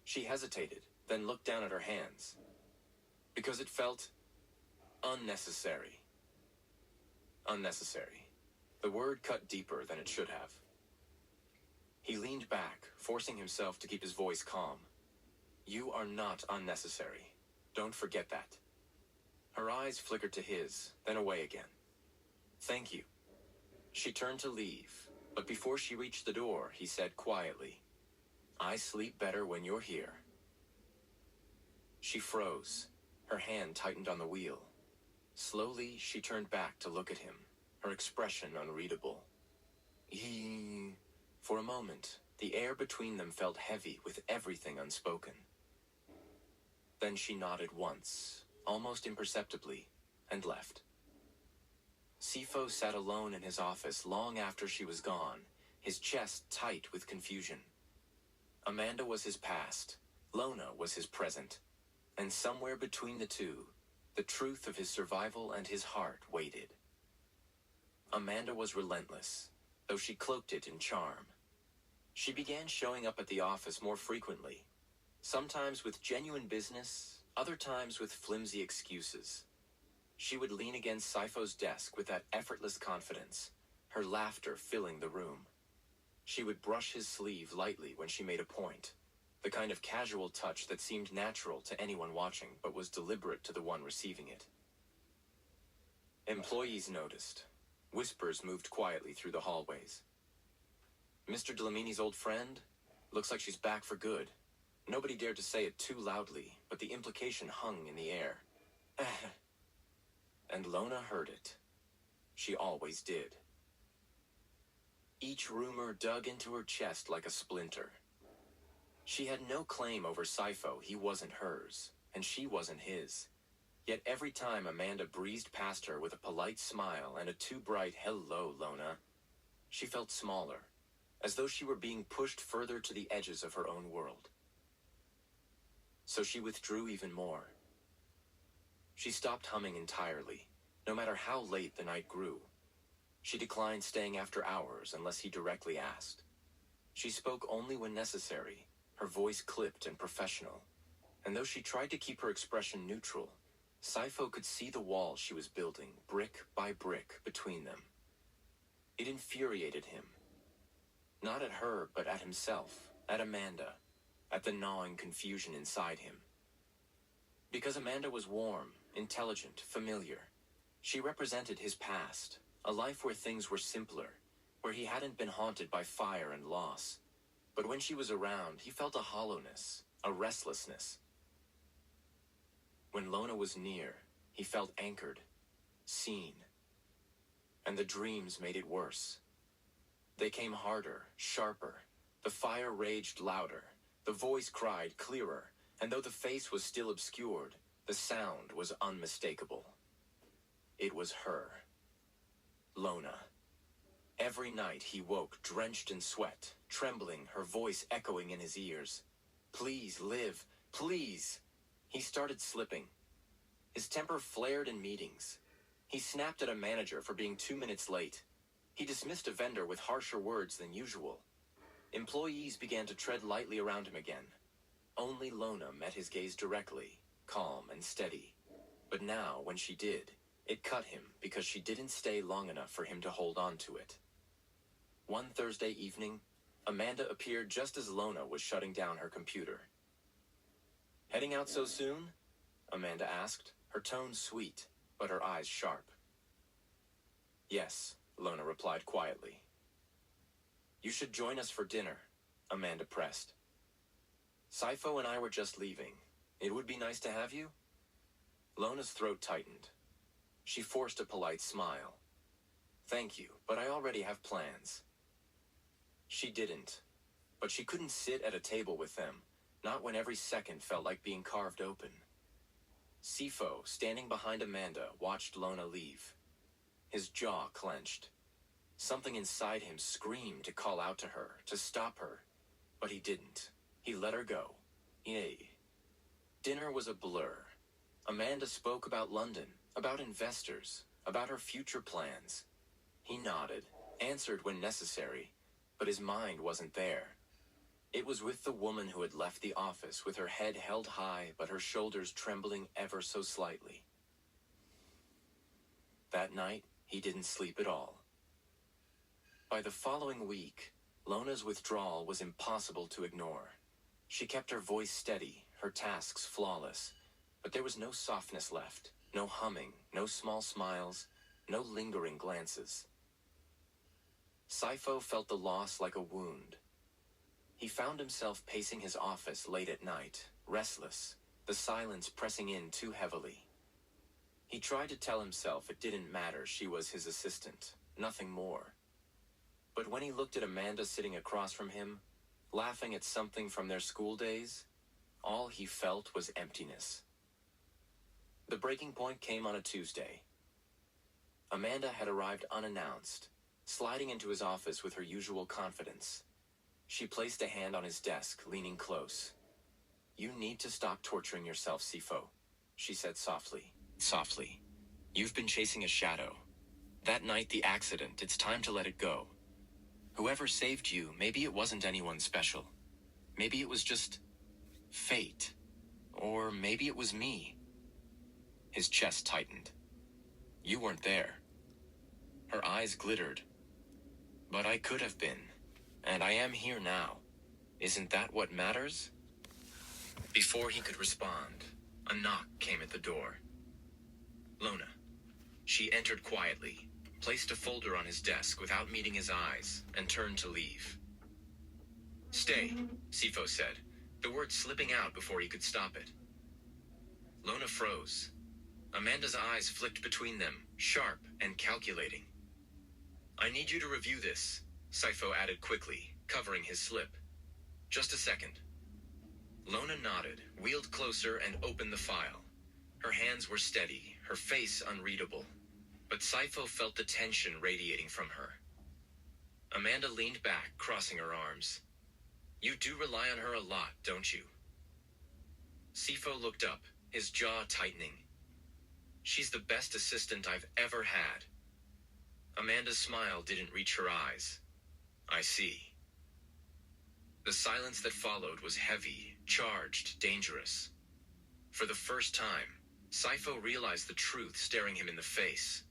She hesitated, then looked down at her hands. "Because it felt unnecessary." Unnecessary. The word cut deeper than it should have. He leaned back, forcing himself to keep his voice calm. "You are not unnecessary. Don't forget that." Her eyes flickered to his, then away again. "Thank you." She turned to leave, but before she reached the door, he said quietly, "I sleep better when you're here." She froze. Her hand tightened on the wheel. Slowly, she turned back to look at him, her expression unreadable. For a moment, the air between them felt heavy with everything unspoken. Then she nodded once, almost imperceptibly, and left. Sipho sat alone in his office long after she was gone, his chest tight with confusion. Amanda was his past. Lona was his present. And somewhere between the two, the truth of his survival and his heart waited. Amanda was relentless, though she cloaked it in charm. She began showing up at the office more frequently, sometimes with genuine business, other times with flimsy excuses. She would lean against Sipho's desk with that effortless confidence, her laughter filling the room. She would brush his sleeve lightly when she made a point, the kind of casual touch that seemed natural to anyone watching but was deliberate to the one receiving it. Employees noticed. Whispers moved quietly through the hallways. Mr. Delamini's old friend? Looks like she's back for good. Nobody dared to say it too loudly, but the implication hung in the air. And Lona heard it. She always did. Each rumor dug into her chest like a splinter. She had no claim over Sipho. He wasn't hers, and she wasn't his. Yet every time Amanda breezed past her with a polite smile and a too bright "Hello, Lona," she felt smaller, as though she were being pushed further to the edges of her own world. So she withdrew even more. She stopped humming entirely, no matter how late the night grew. She declined staying after hours unless he directly asked. She spoke only when necessary, her voice clipped and professional. And though she tried to keep her expression neutral, Sipho could see the wall she was building, brick by brick, between them. It infuriated him. Not at her, but at himself, at Amanda, at the gnawing confusion inside him. Because Amanda was warm, intelligent, familiar. She represented his past, a life where things were simpler, where he hadn't been haunted by fire and loss. But when she was around, he felt a hollowness, a restlessness. When Lona was near, he felt anchored, seen. And the dreams made it worse. They came harder, sharper. The fire raged louder. The voice cried clearer. And though the face was still obscured, the sound was unmistakable. It was her. Lona. Every night he woke drenched in sweat, trembling, her voice echoing in his ears. Please live, please. He started slipping. His temper flared in meetings. He snapped at a manager for being 2 minutes late. He dismissed a vendor with harsher words than usual. Employees began to tread lightly around him again. Only Lona met his gaze directly, calm and steady. But now, when she did, it cut him because she didn't stay long enough for him to hold on to it. One Thursday evening, Amanda appeared just as Lona was shutting down her computer. "Heading out so soon?" Amanda asked, her tone sweet, but her eyes sharp. "Yes," Lona replied quietly. "You should join us for dinner," Amanda pressed. "Sipho and I were just leaving. It would be nice to have you?" Lona's throat tightened. She forced a polite smile. "Thank you, but I already have plans." She didn't, but she couldn't sit at a table with them, not when every second felt like being carved open. Sipho, standing behind Amanda, watched Lona leave. His jaw clenched. Something inside him screamed to call out to her, to stop her, but he didn't. He let her go. Yay. Dinner was a blur. Amanda spoke about London, about investors, about her future plans. He nodded, answered when necessary, but his mind wasn't there. It was with the woman who had left the office with her head held high but her shoulders trembling ever so slightly. That night, he didn't sleep at all. By the following week, Lona's withdrawal was impossible to ignore. She kept her voice steady, her tasks flawless, but there was no softness left, no humming, no small smiles, no lingering glances. Sipho felt the loss like a wound. He found himself pacing his office late at night, restless, the silence pressing in too heavily. He tried to tell himself it didn't matter she was his assistant, nothing more. But when he looked at Amanda sitting across from him, laughing at something from their school days, all he felt was emptiness. The breaking point came on a Tuesday. Amanda had arrived unannounced, sliding into his office with her usual confidence. She placed a hand on his desk, leaning close. You need to stop torturing yourself, Sipho, she said softly. Softly. You've been chasing a shadow. That night, the accident, it's time to let it go. Whoever saved you, maybe it wasn't anyone special. Maybe it was just fate. Or maybe it was me. His chest tightened. You weren't there. Her eyes glittered. But I could have been. And I am here now. Isn't that what matters? Before he could respond, a knock came at the door. Lona. She entered quietly, placed a folder on his desk without meeting his eyes, and turned to leave. Stay, Sipho said, the word slipping out before he could stop it. Lona froze. Amanda's eyes flicked between them, sharp and calculating. I need you to review this, Sipho added quickly, covering his slip. Just a second. Lona nodded, wheeled closer, and opened the file. Her hands were steady, her face unreadable. But Sipho felt the tension radiating from her. Amanda leaned back, crossing her arms. You do rely on her a lot, don't you? Sipho looked up, his jaw tightening. She's the best assistant I've ever had. Amanda's smile didn't reach her eyes. I see. The silence that followed was heavy, charged, dangerous. For the first time, Sipho realized the truth staring him in the face.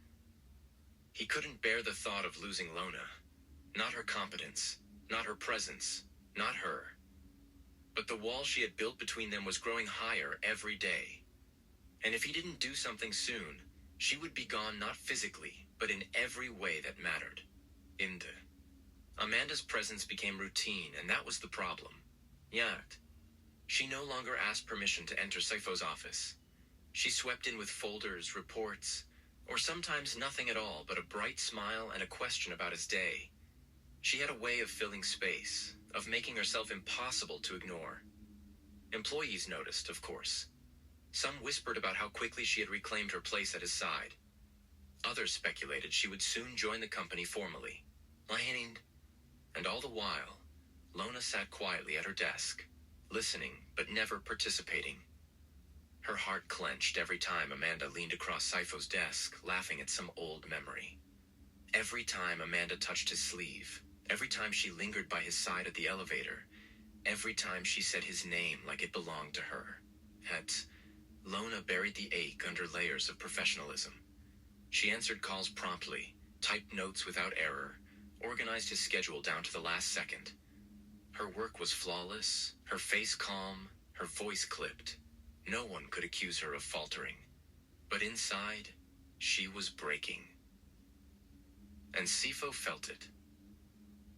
He couldn't bear the thought of losing Lona. Not her competence, not her presence, not her. But the wall she had built between them was growing higher every day. And if he didn't do something soon, she would be gone not physically, but in every way that mattered. Amanda's presence became routine, and that was the problem. Yet, she no longer asked permission to enter Sipho's office. She swept in with folders, reports, or sometimes nothing at all but a bright smile and a question about his day. She had a way of filling space, of making herself impossible to ignore. Employees noticed, of course. Some whispered about how quickly she had reclaimed her place at his side. Others speculated she would soon join the company formally. And all the while, Lona sat quietly at her desk, listening but never participating. Her heart clenched every time Amanda leaned across Sipho's desk, laughing at some old memory. Every time Amanda touched his sleeve, every time she lingered by his side at the elevator, every time she said his name like it belonged to her. Lona buried the ache under layers of professionalism. She answered calls promptly, typed notes without error, organized his schedule down to the last second. Her work was flawless, her face calm, her voice clipped. No one could accuse her of faltering. But inside, she was breaking. And Sipho felt it.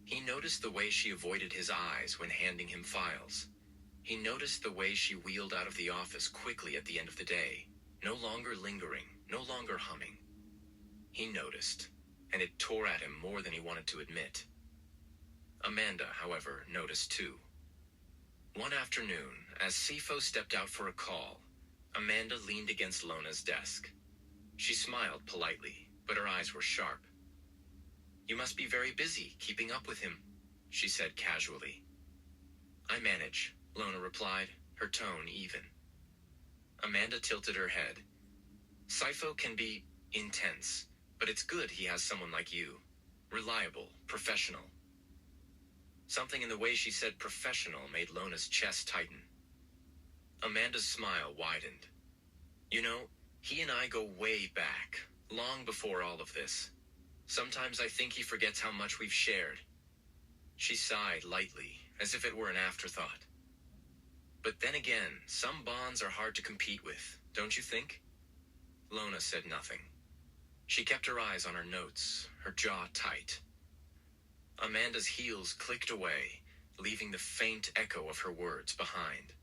He noticed the way she avoided his eyes when handing him files. He noticed the way she wheeled out of the office quickly at the end of the day, no longer lingering, no longer humming. He noticed, and it tore at him more than he wanted to admit. Amanda, however, noticed too. One afternoon, as Sipho stepped out for a call, Amanda leaned against Lona's desk. She smiled politely, but her eyes were sharp. You must be very busy keeping up with him, she said casually. I manage, Lona replied, her tone even. Amanda tilted her head. Sipho can be intense, but it's good he has someone like you. Reliable, professional. Something in the way she said professional made Lona's chest tighten. Amanda's smile widened. You know, he and I go way back, long before all of this. Sometimes I think he forgets how much we've shared. She sighed lightly, as if it were an afterthought. But then again, some bonds are hard to compete with, don't you think? Lona said nothing. She kept her eyes on her notes, her jaw tight. Amanda's heels clicked away, leaving the faint echo of her words behind.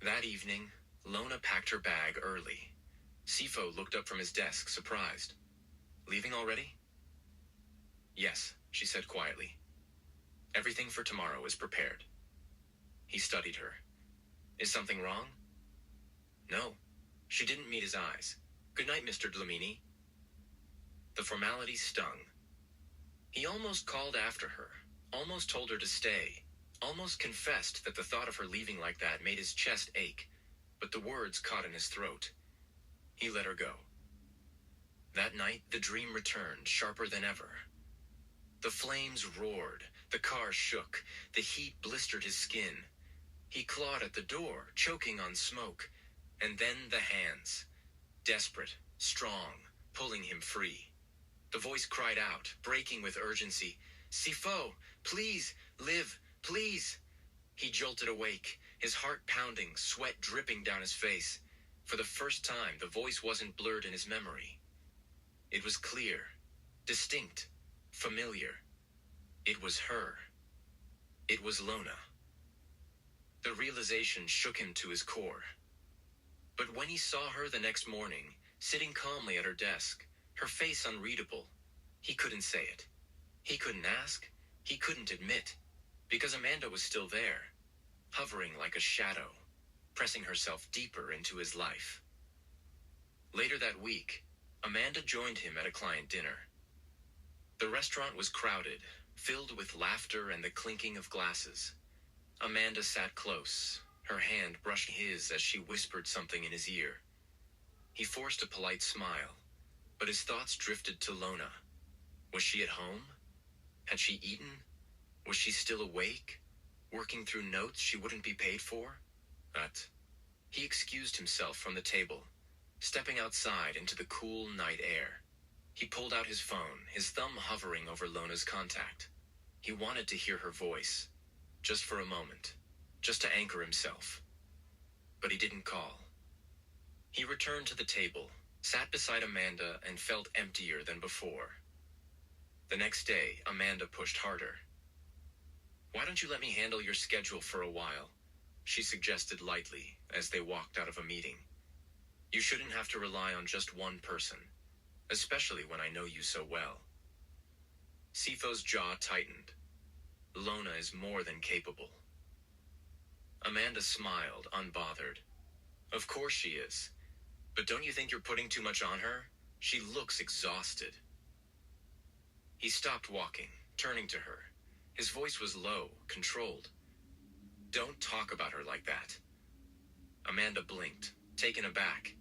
That evening, Lona packed her bag early. Sipho looked up from his desk, surprised. Leaving already? Yes, she said quietly. Everything for tomorrow is prepared. He studied her. Is something wrong? No. She didn't meet his eyes. Good night, Mr. Dlamini. The formality stung. He almost called after her, almost told her to stay, almost confessed that the thought of her leaving like that made his chest ache, but the words caught in his throat. He let her go. That night, the dream returned, sharper than ever. The flames roared, the car shook, the heat blistered his skin. He clawed at the door, choking on smoke, and then the hands. Desperate, strong, pulling him free. The voice cried out, breaking with urgency, "Sipho, please, live, please." He jolted awake, his heart pounding, sweat dripping down his face. For the first time, the voice wasn't blurred in his memory. It was clear, distinct, familiar. It was her. It was Lona. The realization shook him to his core. But when he saw her the next morning, sitting calmly at her desk, her face unreadable, he couldn't say it. He couldn't ask. He couldn't admit. Because Amanda was still there, hovering like a shadow, pressing herself deeper into his life. Later that week, Amanda joined him at a client dinner. The restaurant was crowded, filled with laughter and the clinking of glasses. Amanda sat close, her hand brushed his as she whispered something in his ear. He forced a polite smile, but his thoughts drifted to Lona. Was she at home? Had she eaten? Was she still awake, working through notes she wouldn't be paid for? But he excused himself from the table, stepping outside into the cool night air. He pulled out his phone, his thumb hovering over Lona's contact. He wanted to hear her voice, just for a moment, just to anchor himself. But he didn't call. He returned to the table, sat beside Amanda, and felt emptier than before. The next day, Amanda pushed harder. "Why don't you let me handle your schedule for a while?" she suggested lightly as they walked out of a meeting. "You shouldn't have to rely on just one person, especially when I know you so well." Sipho's jaw tightened. Lona is more than capable. Amanda smiled, unbothered. "Of course she is. But don't you think you're putting too much on her? She looks exhausted." He stopped walking, turning to her. His voice was low, controlled. "Don't talk about her like that." Amanda blinked, taken aback.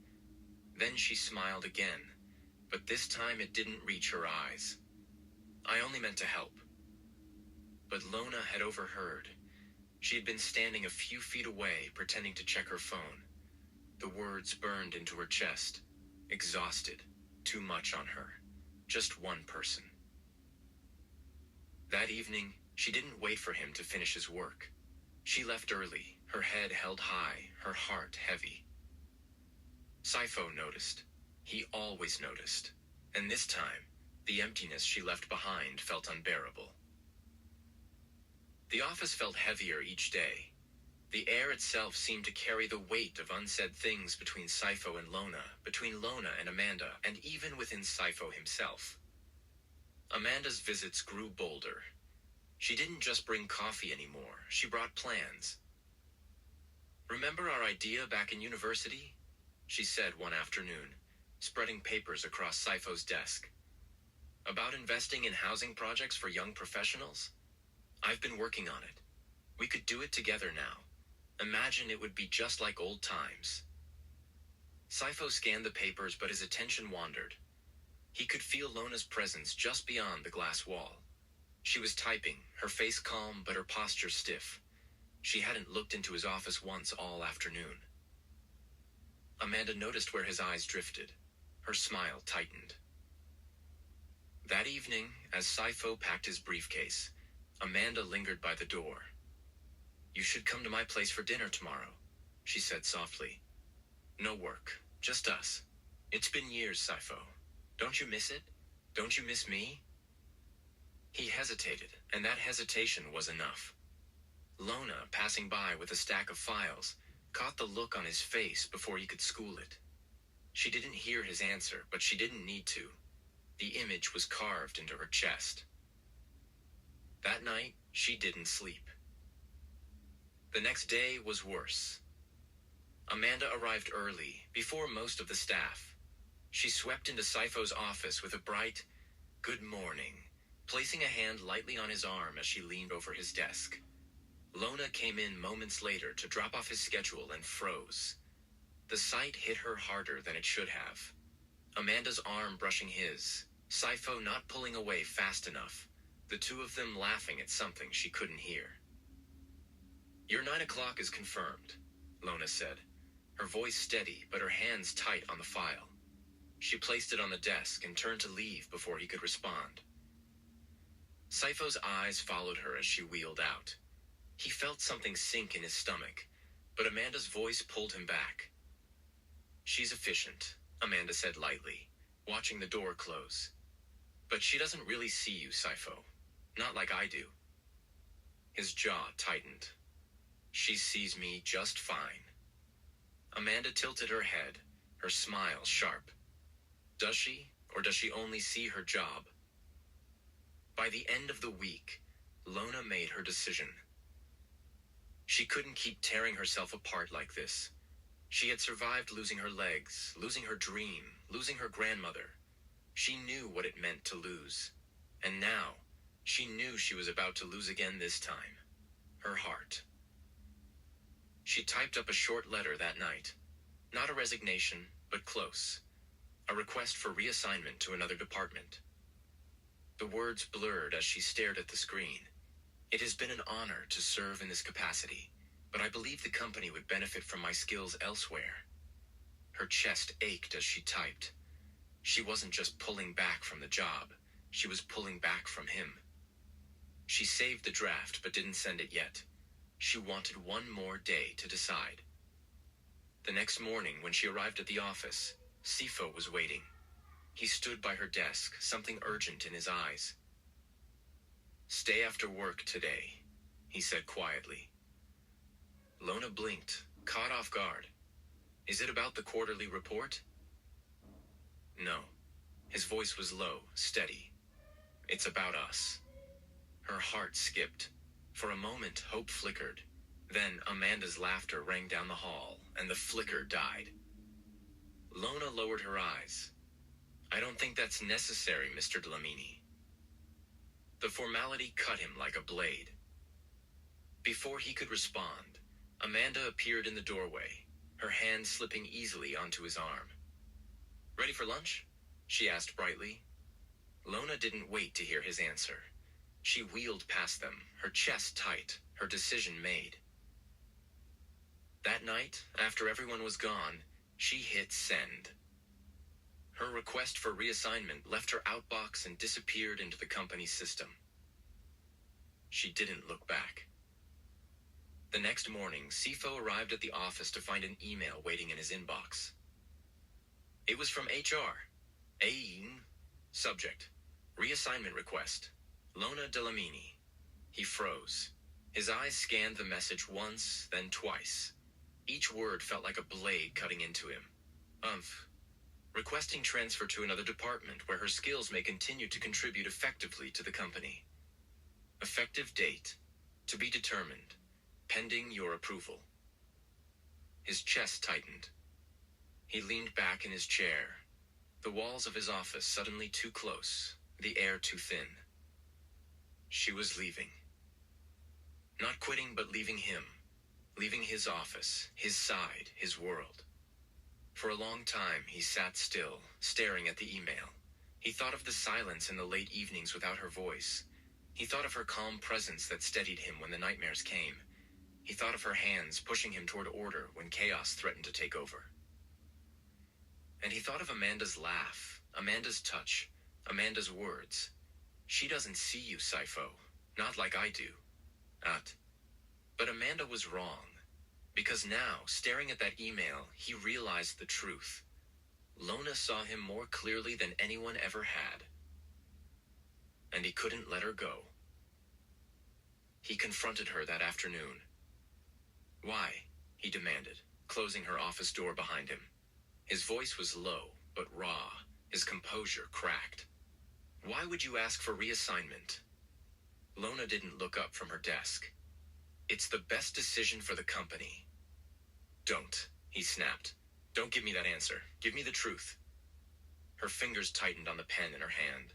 Then she smiled again, but this time it didn't reach her eyes. "I only meant to help." But Lona had overheard. She had been standing a few feet away, pretending to check her phone. The words burned into her chest. Exhausted. Too much on her. Just one person. That evening, she didn't wait for him to finish his work. She left early, her head held high, her heart heavy. Sipho noticed. He always noticed. And this time, the emptiness she left behind felt unbearable. The office felt heavier each day. The air itself seemed to carry the weight of unsaid things between Sipho and Lona, between Lona and Amanda, and even within Sipho himself. Amanda's visits grew bolder. She didn't just bring coffee anymore, she brought plans. "Remember our idea back in university?" she said one afternoon, spreading papers across Sipho's desk. "About investing in housing projects for young professionals? I've been working on it. We could do it together now. Imagine it would be just like old times." Sipho scanned the papers, but his attention wandered. He could feel Lona's presence just beyond the glass wall. She was typing, her face calm but her posture stiff. She hadn't looked into his office once all afternoon. Amanda noticed where his eyes drifted. Her smile tightened. That evening, as Sipho packed his briefcase, Amanda lingered by the door. "You should come to my place for dinner tomorrow," she said softly. "No work, just us. It's been years, Sipho. Don't you miss it? Don't you miss me?" He hesitated, and that hesitation was enough. Lona, passing by with a stack of files, caught the look on his face before he could school it. She didn't hear his answer, but she didn't need to. The image was carved into her chest. That night, she didn't sleep. The next day was worse. Amanda arrived early, before most of the staff. She swept into Sipho's office with a bright, "Good morning," placing a hand lightly on his arm as she leaned over his desk. Lona came in moments later to drop off his schedule and froze. The sight hit her harder than it should have. Amanda's arm brushing his, Sipho not pulling away fast enough, the two of them laughing at something she couldn't hear. "Your 9 o'clock is confirmed," Lona said, her voice steady but her hands tight on the file. She placed it on the desk and turned to leave before he could respond. Sipho's eyes followed her as she wheeled out. He felt something sink in his stomach, but Amanda's voice pulled him back. "She's efficient," Amanda said lightly, watching the door close. "But she doesn't really see you, Sipho. Not like I do." His jaw tightened. "She sees me just fine." Amanda tilted her head, her smile sharp. Does she, or does she only see her job? By the end of the week, Lona made her decision. She couldn't keep tearing herself apart like this. She had survived losing her legs, losing her dream, losing her grandmother. She knew what it meant to lose. And now, she knew she was about to lose again this time. Her heart. She typed up a short letter that night. Not a resignation, but close. A request for reassignment to another department. The words blurred as she stared at the screen. "It has been an honor to serve in this capacity, but I believe the company would benefit from my skills elsewhere." Her chest ached as she typed. She wasn't just pulling back from the job, she was pulling back from him. She saved the draft but didn't send it yet. She wanted one more day to decide. The next morning, when she arrived at the office, Sipho was waiting. He stood by her desk, something urgent in his eyes. "Stay after work today," he said quietly. Lona blinked, caught off guard. "Is it about the quarterly report?" "No." His voice was low, steady. "It's about us." Her heart skipped. For a moment, hope flickered. Then Amanda's laughter rang down the hall, and the flicker died. Lona lowered her eyes. "I don't think that's necessary, Mr. Dlamini." The formality cut him like a blade. Before he could respond, Amanda appeared in the doorway, her hand slipping easily onto his arm. "Ready for lunch?" she asked brightly. Lona didn't wait to hear his answer. She wheeled past them, her chest tight, her decision made. That night, after everyone was gone, she hit send. Her request for reassignment left her outbox and disappeared into the company's system. She didn't look back. The next morning, Sipho arrived at the office to find an email waiting in his inbox. It was from HR. Subject: Reassignment request. Lona Dlamini. He froze. His eyes scanned the message once, then twice. Each word felt like a blade cutting into him. Requesting transfer to another department where her skills may continue to contribute effectively to the company. Effective date: to be determined, pending your approval. His chest tightened. He leaned back in his chair. The walls of his office suddenly too close, the air too thin. She was leaving. Not quitting, but leaving him. Leaving his office, his side, his world. For a long time, he sat still, staring at the email. He thought of the silence in the late evenings without her voice. He thought of her calm presence that steadied him when the nightmares came. He thought of her hands pushing him toward order when chaos threatened to take over. And he thought of Amanda's laugh, Amanda's touch, Amanda's words. "She doesn't see you, Sipho. Not like I do." But Amanda was wrong. Because now, staring at that email, he realized the truth. Lona saw him more clearly than anyone ever had. And he couldn't let her go. He confronted her that afternoon. "Why?" he demanded, closing her office door behind him. His voice was low, but raw, his composure cracked. "Why would you ask for reassignment?" Lona didn't look up from her desk. "It's the best decision for the company." "Don't," he snapped. "Don't give me that answer. Give me the truth." Her fingers tightened on the pen in her hand.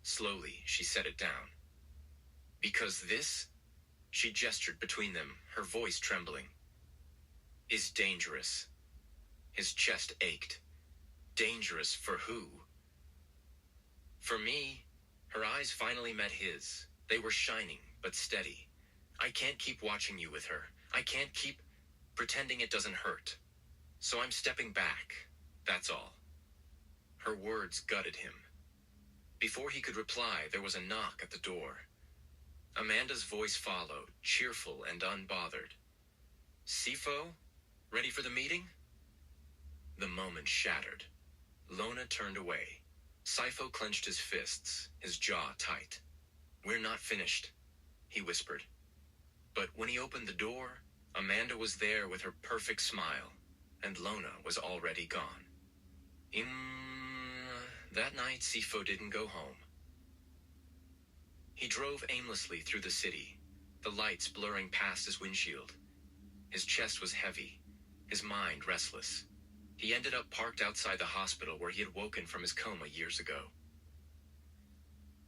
Slowly, she set it down. "Because this..." She gestured between them, her voice trembling. Is dangerous. His chest ached. Dangerous for who? For me. Her eyes finally met his. They were shining, but steady. I can't keep watching you with her. I can't keep pretending it doesn't hurt. So I'm stepping back. That's all. Her words gutted him. Before he could reply, there was a knock at the door. Amanda's voice followed, cheerful and unbothered. Sipho? Ready for the meeting? The moment shattered. Lona turned away. Sipho clenched his fists, his jaw tight. We're not finished, he whispered. But when he opened the door, Amanda was there with her perfect smile, and Lona was already gone. That night, Sipho didn't go home. He drove aimlessly through the city, the lights blurring past his windshield. His chest was heavy, his mind restless. He ended up parked outside the hospital where he had woken from his coma years ago.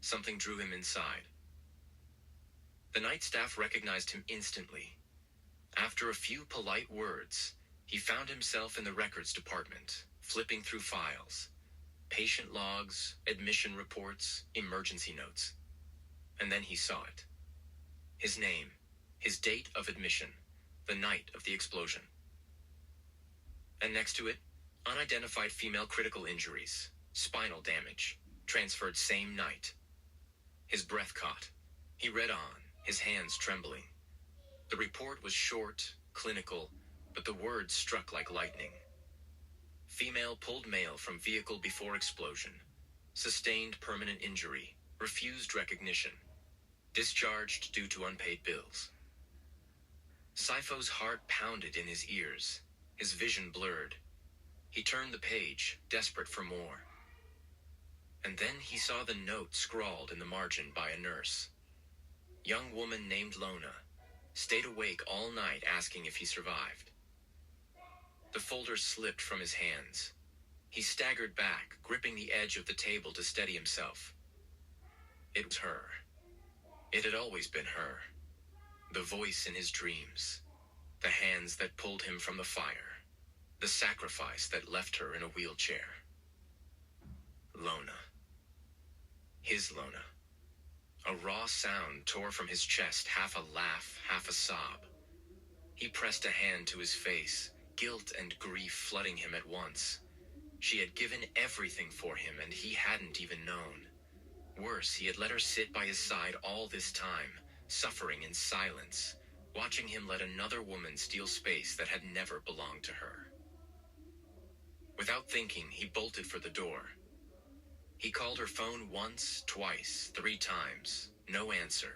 Something drew him inside. The night staff recognized him instantly. After a few polite words, he found himself in the records department, flipping through files. Patient logs, admission reports, emergency notes. And then he saw it. His name, his date of admission, the night of the explosion. And next to it, unidentified female critical injuries, spinal damage, transferred same night. His breath caught. He read on, his hands trembling. The report was short, clinical, but the words struck like lightning. Female pulled male from vehicle before explosion. Sustained permanent injury. Refused recognition. Discharged due to unpaid bills. Sipho's heart pounded in his ears. His vision blurred. He turned the page, desperate for more. And then he saw the note scrawled in the margin by a nurse. Young woman named Lona. Stayed awake all night asking if he survived. The folder slipped from his hands. He staggered back, gripping the edge of the table to steady himself. It was her. It had always been her. The voice in his dreams. The hands that pulled him from the fire. The sacrifice that left her in a wheelchair. Lona. His Lona. A raw sound tore from his chest, half a laugh, half a sob. He pressed a hand to his face, guilt and grief flooding him at once. She had given everything for him, and he hadn't even known. Worse, he had let her sit by his side all this time, suffering in silence, watching him let another woman steal space that had never belonged to her. Without thinking, he bolted for the door. He called her phone once, twice, 3 times. No answer.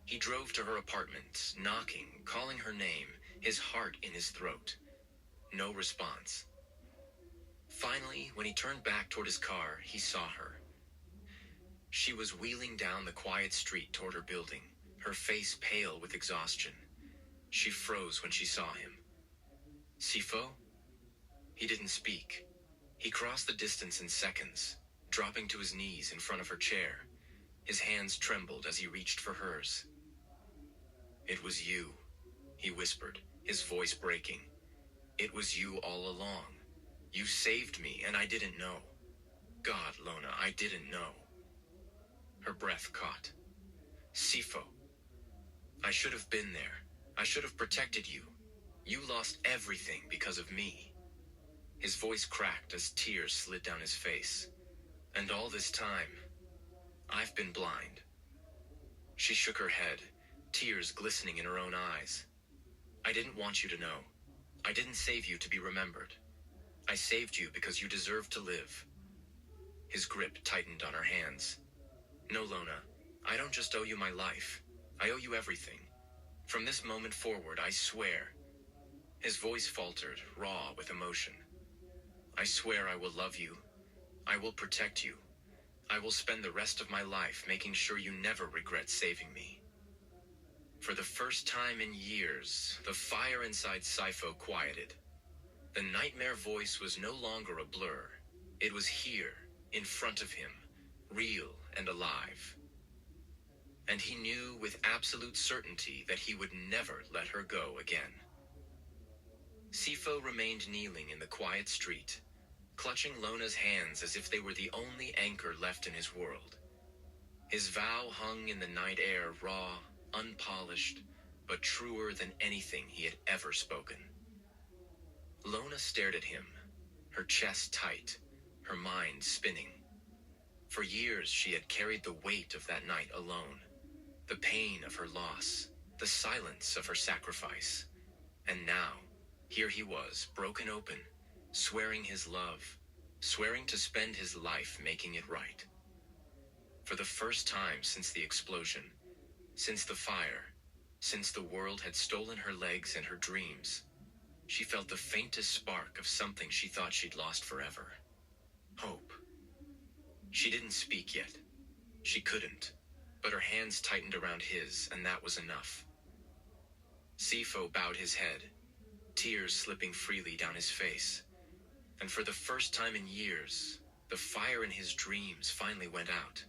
He drove to her apartment, knocking, calling her name, his heart in his throat. No response. Finally, when he turned back toward his car, he saw her. She was wheeling down the quiet street toward her building, her face pale with exhaustion. She froze when she saw him. Sipho? He didn't speak. He crossed the distance in seconds, dropping to his knees in front of her chair. His hands trembled as he reached for hers. It was you, he whispered, his voice breaking. It was you all along. You saved me, and I didn't know. God, Lona, I didn't know. Her breath caught. Sipho. I should have been there. I should have protected you. You lost everything because of me. His voice cracked as tears slid down his face. And all this time, I've been blind. She shook her head, tears glistening in her own eyes. I didn't want you to know. I didn't save you to be remembered. I saved you because you deserve to live. His grip tightened on her hands. No, Lona, I don't just owe you my life. I owe you everything. From this moment forward, I swear. His voice faltered, raw with emotion. I swear I will love you. I will protect you. I will spend the rest of my life making sure you never regret saving me. For the first time in years, the fire inside Sipho quieted. The nightmare voice was no longer a blur. It was here, in front of him, real and alive. and he knew with absolute certainty that he would never let her go again. Sipho remained kneeling in the quiet street, clutching Lona's hands as if they were the only anchor left in his world. His vow hung in the night air, raw, unpolished, but truer than anything he had ever spoken. Lona stared at him, her chest tight, her mind spinning. For years she had carried the weight of that night alone, the pain of her loss, the silence of her sacrifice. And now, here he was, broken open, swearing his love, swearing to spend his life making it right. For the first time since the explosion, since the fire, since the world had stolen her legs and her dreams, she felt the faintest spark of something she thought she'd lost forever. Hope. She didn't speak yet. She couldn't, but her hands tightened around his, and that was enough. Sipho bowed his head, tears slipping freely down his face, and for the first time in years, the fire in his dreams finally went out.